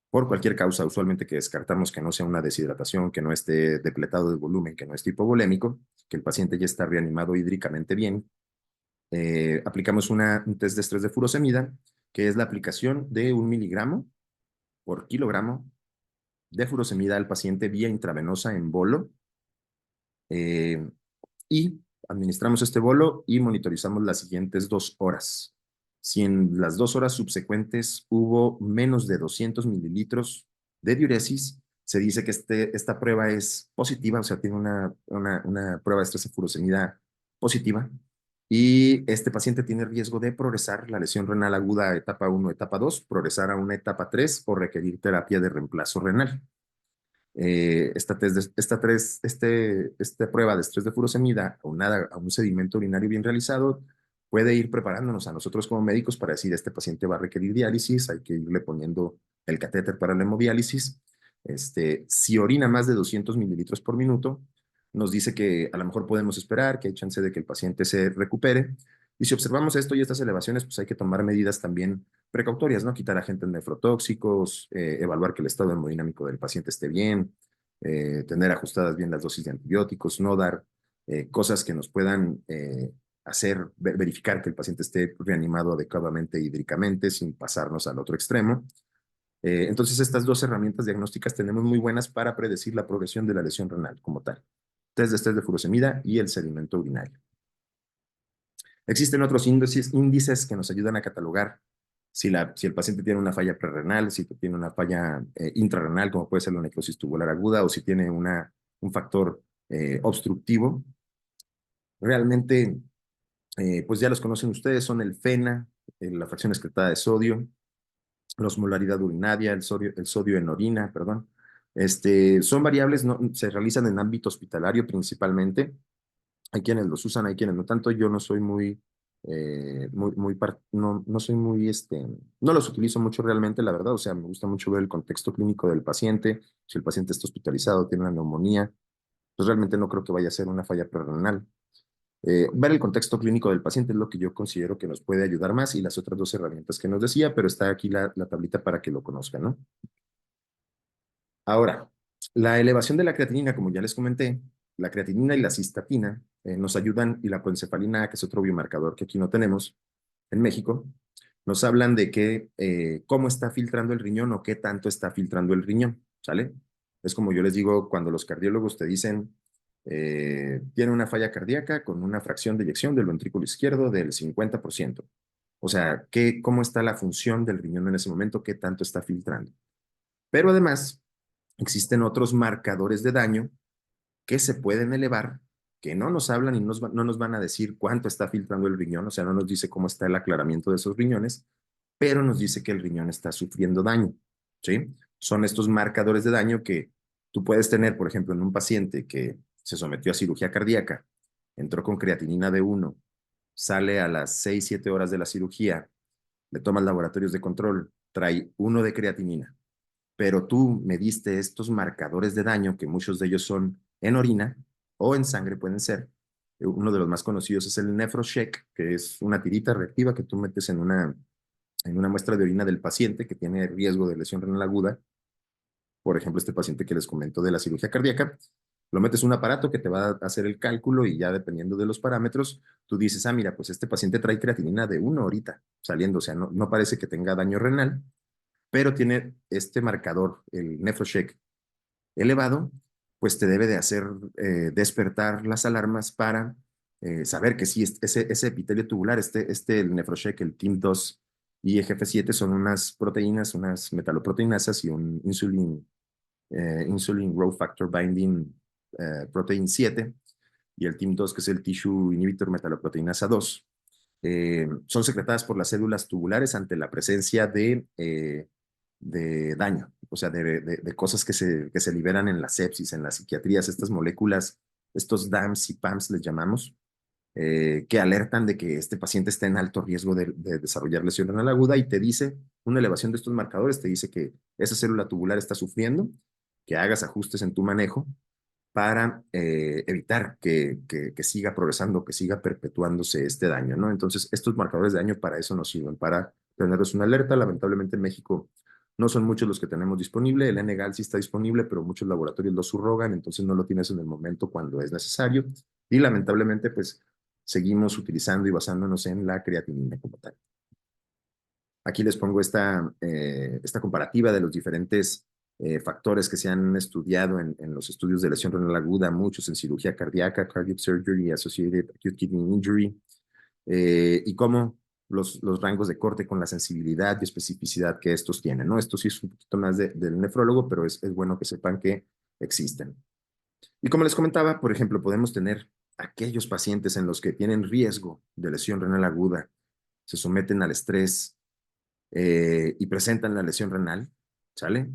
por cualquier causa, usualmente que descartamos que no sea una deshidratación, que no esté depletado de volumen, que no esté hipovolémico, que el paciente ya está reanimado hídricamente bien. Aplicamos un test de estrés de furosemida, que es la aplicación de 1 miligramo por kilogramo de furosemida al paciente vía intravenosa en bolo. Eh, y administramos este bolo y monitorizamos las siguientes 2 horas. Si en las 2 horas subsecuentes hubo menos de 200 mililitros de diuresis, se dice que esta prueba es positiva, o sea, tiene una prueba de estrés de furosemida positiva, y este paciente tiene riesgo de progresar la lesión renal aguda a etapa 1, etapa 2, progresar a una etapa 3 o requerir terapia de reemplazo renal. Esta prueba de estrés de furosemida aunada a un sedimento urinario bien realizado puede ir preparándonos a nosotros como médicos para decir, este paciente va a requerir diálisis, hay que irle poniendo el catéter para la hemodiálisis. Si orina más de 200 mililitros por minuto, nos dice que a lo mejor podemos esperar, que hay chance de que el paciente se recupere. Y si observamos esto y estas elevaciones, pues hay que tomar medidas también precautorias, ¿no? Quitar agentes nefrotóxicos, evaluar que el estado hemodinámico del paciente esté bien, tener ajustadas bien las dosis de antibióticos, no dar cosas que nos puedan verificar que el paciente esté reanimado adecuadamente hídricamente sin pasarnos al otro extremo. Entonces, estas dos herramientas diagnósticas tenemos muy buenas para predecir la progresión de la lesión renal como tal. Test de estrés de furosemida y el sedimento urinario. Existen otros índices que nos ayudan a catalogar si el paciente tiene una falla prerrenal, si tiene una falla intrarrenal, como puede ser la necrosis tubular aguda, o si tiene un factor obstructivo. Realmente, pues ya los conocen ustedes, son el FENA, la fracción excretada de sodio, la osmolaridad urinaria, el sodio en orina, perdón. Son variables, no, se realizan en ámbito hospitalario principalmente. Hay quienes los usan, hay quienes no tanto. Yo no soy no soy no los utilizo mucho realmente, la verdad. O sea, me gusta mucho ver el contexto clínico del paciente. Si el paciente está hospitalizado, tiene una neumonía, pues realmente no creo que vaya a ser una falla prerrenal. Ver el contexto clínico del paciente es lo que yo considero que nos puede ayudar más, y las otras dos herramientas que nos decía, pero está aquí la tablita para que lo conozcan, ¿no? Ahora, la elevación de la creatinina, como ya les comenté, la creatinina y la cistatina nos ayudan, y la proencefalina, que es otro biomarcador que aquí no tenemos en México, nos hablan de cómo está filtrando el riñón o qué tanto está filtrando el riñón, ¿sale? Es como yo les digo cuando los cardiólogos te dicen, tiene una falla cardíaca con una fracción de eyección del ventrículo izquierdo del 50%. O sea, cómo está la función del riñón en ese momento, qué tanto está filtrando. Pero además, existen otros marcadores de daño que se pueden elevar, que no nos hablan y no nos van a decir cuánto está filtrando el riñón, o sea, no nos dice cómo está el aclaramiento de esos riñones, pero nos dice que el riñón está sufriendo daño, ¿sí? Son estos marcadores de daño que tú puedes tener, por ejemplo, en un paciente que se sometió a cirugía cardíaca, entró con creatinina de 1, sale a las 6, 7 horas de la cirugía, le tomas laboratorios de control, trae 1 de creatinina, pero tú me diste estos marcadores de daño, que muchos de ellos son en orina o en sangre pueden ser. Uno de los más conocidos es el NephroCheck, que es una tirita reactiva que tú metes en una muestra de orina del paciente que tiene riesgo de lesión renal aguda. Por ejemplo, este paciente que les comento de la cirugía cardíaca, lo metes un aparato que te va a hacer el cálculo y ya dependiendo de los parámetros, tú dices, mira, pues este paciente trae creatinina de 1 ahorita saliendo, o sea, no parece que tenga daño renal, pero tiene este marcador, el NephroCheck elevado, pues te debe de hacer despertar las alarmas para saber que sí, ese epitelio tubular, el NephroCheck, el TIM2 y EGF7 son unas proteínas, unas metaloproteinasas y un insulin growth factor binding protein 7 y el TIM2, que es el tissue inhibitor metaloproteinasa 2. Son secretadas por las células tubulares ante la presencia de daño, o sea, de cosas que se liberan en la sepsis, en las psiquiatrías, estas moléculas, estos DAMs y PAMs les llamamos, que alertan de que este paciente está en alto riesgo de desarrollar lesión renal aguda y te dice, una elevación de estos marcadores te dice que esa célula tubular está sufriendo, que hagas ajustes en tu manejo para evitar que siga progresando, que siga perpetuándose este daño, ¿no? Entonces, estos marcadores de daño para eso nos sirven, para tenerlos una alerta. Lamentablemente en México no son muchos los que tenemos disponible, el NGAL sí está disponible, pero muchos laboratorios lo subrogan, entonces no lo tienes en el momento cuando es necesario. Y lamentablemente, pues, seguimos utilizando y basándonos en la creatinina como tal. Aquí les pongo esta comparativa de los diferentes factores que se han estudiado en los estudios de lesión renal aguda, muchos en cirugía cardíaca, cardiac surgery, associated acute kidney injury, y cómo los rangos de corte con la sensibilidad y especificidad que estos tienen, ¿no? Esto sí es un poquito más del nefrólogo, pero es bueno que sepan que existen. Y como les comentaba, por ejemplo, podemos tener aquellos pacientes en los que tienen riesgo de lesión renal aguda, se someten al estrés, y presentan la lesión renal, ¿sale?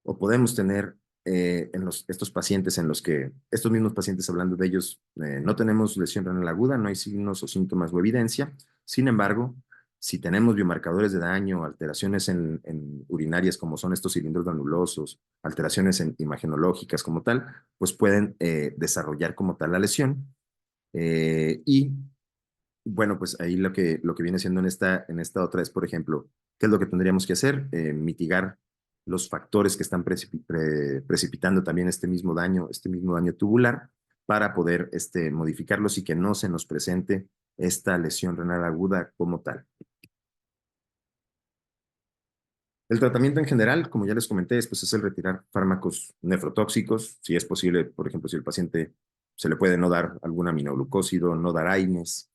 O podemos tener estos pacientes en los que, estos mismos pacientes hablando de ellos, no tenemos lesión renal aguda, no hay signos o síntomas o evidencia. Sin embargo, si tenemos biomarcadores de daño, alteraciones en urinarias como son estos cilindros granulosos, alteraciones imagenológicas como tal, pues pueden desarrollar como tal la lesión. Y bueno, pues ahí lo que viene siendo en esta otra es, por ejemplo, ¿qué es lo que tendríamos que hacer? Mitigar los factores que están precipitando también este mismo daño tubular, para poder modificarlos y que no se nos presente esta lesión renal aguda como tal. El tratamiento en general, como ya les comenté, pues es el retirar fármacos nefrotóxicos, si es posible, por ejemplo, si el paciente se le puede no dar algún aminoglucósido, no dar AINES,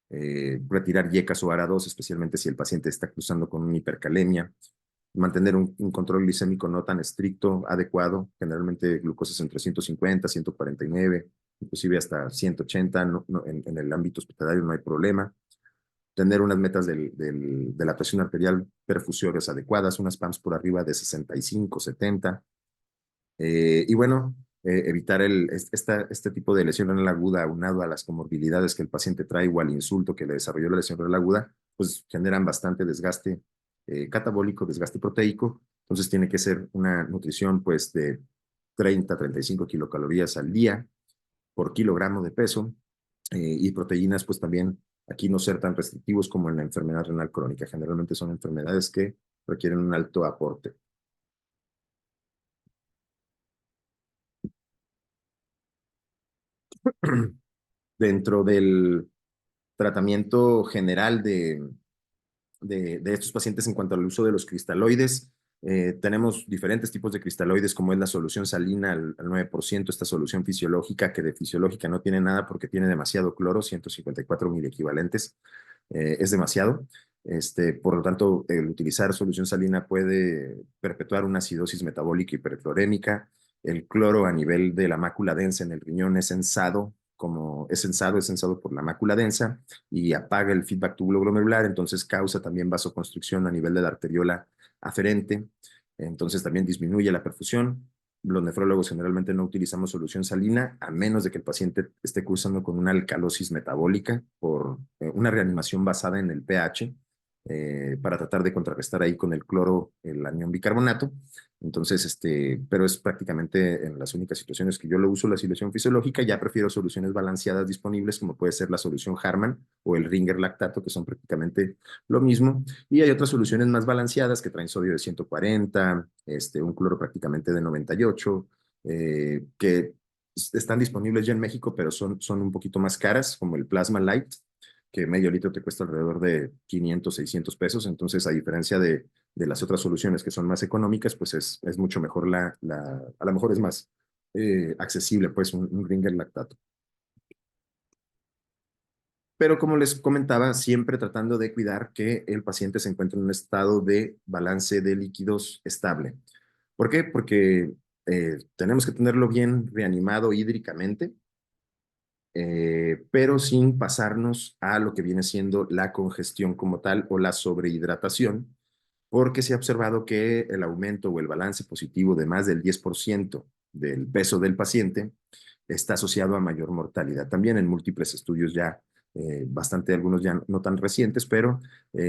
retirar yecas o ARA2, especialmente si el paciente está cruzando con una hipercalemia, mantener un control glicémico no tan estricto, adecuado, generalmente glucosas entre 150, 149, inclusive hasta 180, en el ámbito hospitalario no hay problema. Tener unas metas de la presión arterial perfusorias adecuadas, unas PAMs por arriba de 65, 70. Y bueno, evitar este tipo de lesión renal aguda aunado a las comorbilidades que el paciente trae o al insulto que le desarrolló la lesión renal aguda, pues generan bastante desgaste catabólico, desgaste proteico. Entonces tiene que ser una nutrición pues de 30, 35 kilocalorías al día por kilogramo de peso, y proteínas pues también aquí no ser tan restrictivos como en la enfermedad renal crónica. Generalmente son enfermedades que requieren un alto aporte. Dentro del tratamiento general de estos pacientes en cuanto al uso de los cristaloides, tenemos diferentes tipos de cristaloides, como es la solución salina al 9%, esta solución fisiológica, que de fisiológica no tiene nada porque tiene demasiado cloro, 154 miliequivalentes, es demasiado. Por lo tanto, el utilizar solución salina puede perpetuar una acidosis metabólica hiperclorémica. El cloro a nivel de la mácula densa en el riñón es sensado, es sensado por la mácula densa y apaga el feedback tubuloglomerular, entonces causa también vasoconstricción a nivel de la arteriola aferente, entonces también disminuye la perfusión. los nefrólogos generalmente no utilizamos solución salina, a menos de que el paciente esté cursando con una alcalosis metabólica por una reanimación basada en el pH, para tratar de contrarrestar ahí con el cloro el anión bicarbonato. Entonces, pero es prácticamente en las únicas situaciones que yo lo uso la solución fisiológica. Ya prefiero soluciones balanceadas disponibles, como puede ser la solución Harman o el Ringer lactato, que son prácticamente lo mismo. Y hay otras soluciones más balanceadas que traen sodio de 140, un cloro prácticamente de 98, que están disponibles ya en México, pero son un poquito más caras, como el Plasma Light, que medio litro te cuesta alrededor de 500, 600 pesos. Entonces, a diferencia de las otras soluciones que son más económicas, pues es mucho mejor a lo mejor es más accesible, pues, un Ringer lactato. Pero como les comentaba, siempre tratando de cuidar que el paciente se encuentre en un estado de balance de líquidos estable. ¿Por qué? Porque tenemos que tenerlo bien reanimado hídricamente, pero sin pasarnos a lo que viene siendo la congestión como tal o la sobrehidratación, porque se ha observado que el aumento o el balance positivo de más del 10% del peso del paciente está asociado a mayor mortalidad. También en múltiples estudios ya, bastante, algunos ya no tan recientes, pero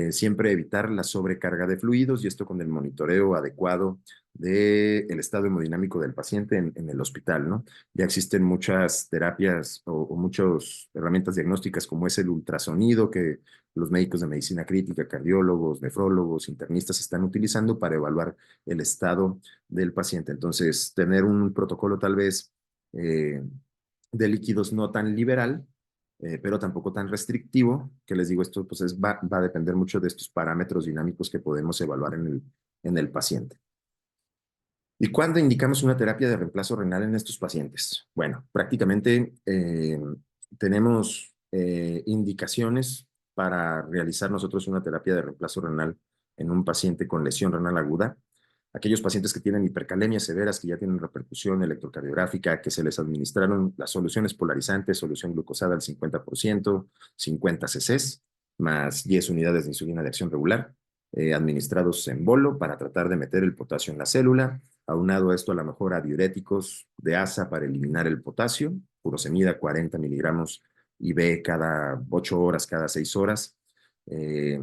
siempre evitar la sobrecarga de fluidos, y esto con el monitoreo adecuado del estado hemodinámico del paciente en el hospital, ¿no? Ya existen muchas terapias o muchas herramientas diagnósticas, como es el ultrasonido, que los médicos de medicina crítica, cardiólogos, nefrólogos, internistas están utilizando para evaluar el estado del paciente. Entonces, tener un protocolo tal vez eh, de líquidos no tan liberal, pero tampoco tan restrictivo, que les digo, esto pues va a depender mucho de estos parámetros dinámicos que podemos evaluar en el paciente. ¿Y cuándo indicamos una terapia de reemplazo renal en estos pacientes? Bueno, prácticamente tenemos indicaciones para realizar nosotros una terapia de reemplazo renal en un paciente con lesión renal aguda. Aquellos pacientes que tienen hipercalemias severas, que ya tienen repercusión electrocardiográfica, que se les administraron las soluciones polarizantes, solución glucosada al 50%, 50 cc, más 10 unidades de insulina de acción regular, administrados en bolo para tratar de meter el potasio en la célula. Aunado esto a lo mejor a diuréticos de ASA para eliminar el potasio, furosemida 40 miligramos IV cada 8 horas, cada 6 horas, eh,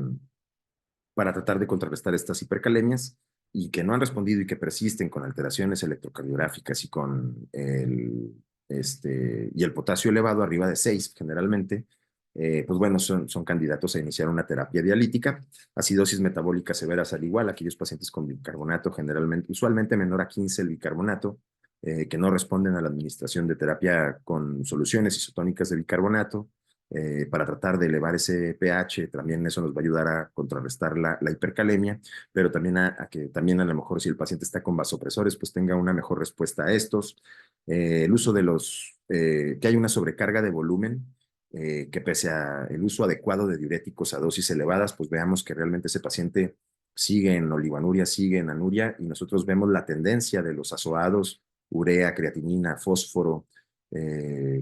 para tratar de contrarrestar estas hipercalemias, y que no han respondido y que persisten con alteraciones electrocardiográficas y con y el potasio elevado arriba de 6 generalmente, pues bueno, son candidatos a iniciar una terapia dialítica. Acidosis metabólica severas al igual, aquellos pacientes con bicarbonato, generalmente, usualmente menor a 15 el bicarbonato, que no responden a la administración de terapia con soluciones isotónicas de bicarbonato, para tratar de elevar ese pH. También eso nos va a ayudar a contrarrestar la hipercalemia, pero también a que también a lo mejor si el paciente está con vasopresores, pues tenga una mejor respuesta a estos. El uso de que hay una sobrecarga de volumen, que pese a el uso adecuado de diuréticos a dosis elevadas, pues veamos que realmente ese paciente sigue en oligoanuria, sigue en anuria, y nosotros vemos la tendencia de los azoados, urea, creatinina, fósforo,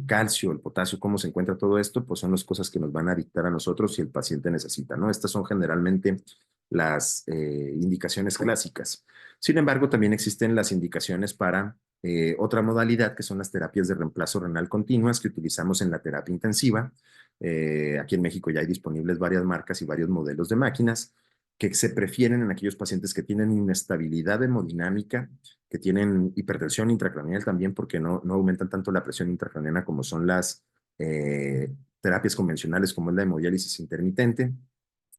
calcio, el potasio, cómo se encuentra todo esto, pues son las cosas que nos van a dictar a nosotros si el paciente necesita, ¿no? Estas son generalmente las indicaciones clásicas. Sin embargo, también existen las indicaciones para otra modalidad, que son las terapias de reemplazo renal continuas que utilizamos en la terapia intensiva. Aquí en México ya hay disponibles varias marcas y varios modelos de máquinas que se prefieren en aquellos pacientes que tienen inestabilidad hemodinámica, que tienen hipertensión intracraneal también, porque no aumentan tanto la presión intracraneana como son las terapias convencionales, como es la hemodiálisis intermitente.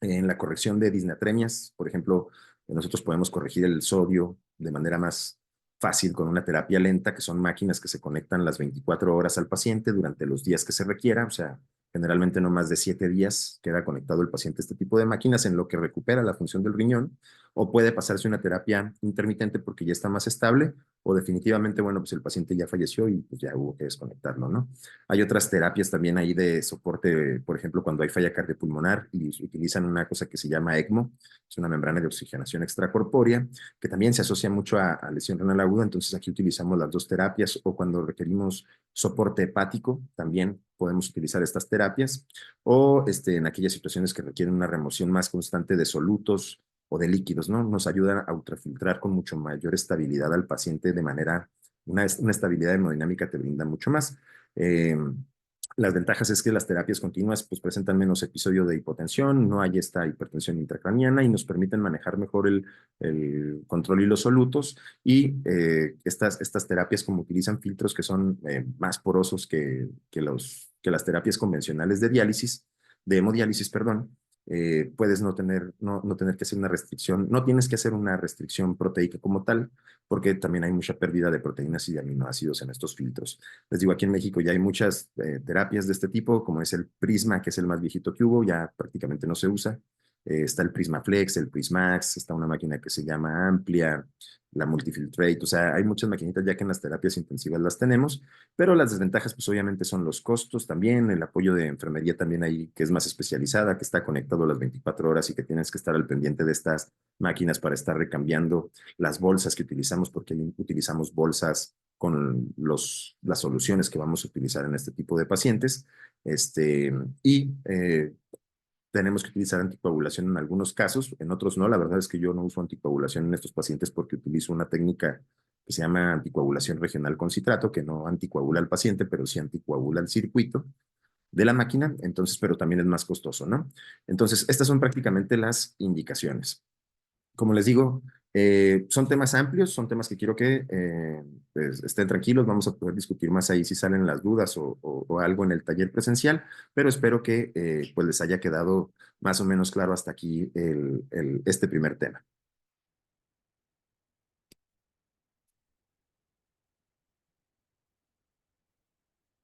En la corrección de disnatremias, por ejemplo, nosotros podemos corregir el sodio de manera más fácil con una terapia lenta, que son máquinas que se conectan las 24 horas al paciente durante los días que se requiera. O sea, generalmente no más de 7 días queda conectado el paciente a este tipo de máquinas en lo que recupera la función del riñón, o puede pasarse una terapia intermitente porque ya está más estable, o definitivamente, bueno, pues el paciente ya falleció y pues ya hubo que desconectarlo, ¿no? Hay otras terapias también ahí de soporte, por ejemplo, cuando hay falla cardiopulmonar y utilizan una cosa que se llama ECMO, es una membrana de oxigenación extracorpórea, que también se asocia mucho a lesión renal aguda. Entonces aquí utilizamos las dos terapias, o cuando requerimos soporte hepático, también podemos utilizar estas terapias, o en aquellas situaciones que requieren una remoción más constante de solutos o de líquidos, ¿no? Nos ayudan a ultrafiltrar con mucho mayor estabilidad al paciente de manera una estabilidad hemodinámica te brinda mucho más. Eh, las ventajas es que las terapias continuas pues, presentan menos episodio de hipotensión, no hay esta hipertensión intracraniana y nos permiten manejar mejor el control y los solutos. Y estas terapias como utilizan filtros que son más porosos que las terapias convencionales de diálisis, de hemodiálisis, perdón, puedes no tener que hacer una restricción, no tienes que hacer una restricción proteica como tal, porque también hay mucha pérdida de proteínas y de aminoácidos en estos filtros. Les digo, aquí en México ya hay muchas terapias de este tipo, como es el Prisma, que es el más viejito que hubo, ya prácticamente no se usa. Está el Prisma Flex, el Prismax, está una máquina que se llama Amplia, la Multifiltrate, o sea, hay muchas maquinitas ya que en las terapias intensivas las tenemos, pero las desventajas pues obviamente son los costos también, el apoyo de enfermería también ahí que es más especializada, que está conectado las 24 horas y que tienes que estar al pendiente de estas máquinas para estar recambiando las bolsas que utilizamos, porque utilizamos bolsas con las soluciones que vamos a utilizar en este tipo de pacientes. Este, y tenemos que utilizar anticoagulación en algunos casos, en otros no. La verdad es que yo no uso anticoagulación en estos pacientes porque utilizo una técnica que se llama anticoagulación regional con citrato, que no anticoagula al paciente, pero sí anticoagula el circuito de la máquina, entonces, pero también es más costoso, ¿no? Entonces, estas son prácticamente las indicaciones. Como les digo, son temas amplios, son temas que quiero que pues, estén tranquilos, vamos a poder discutir más ahí si salen las dudas o algo en el taller presencial, pero espero que pues les haya quedado más o menos claro hasta aquí este primer tema.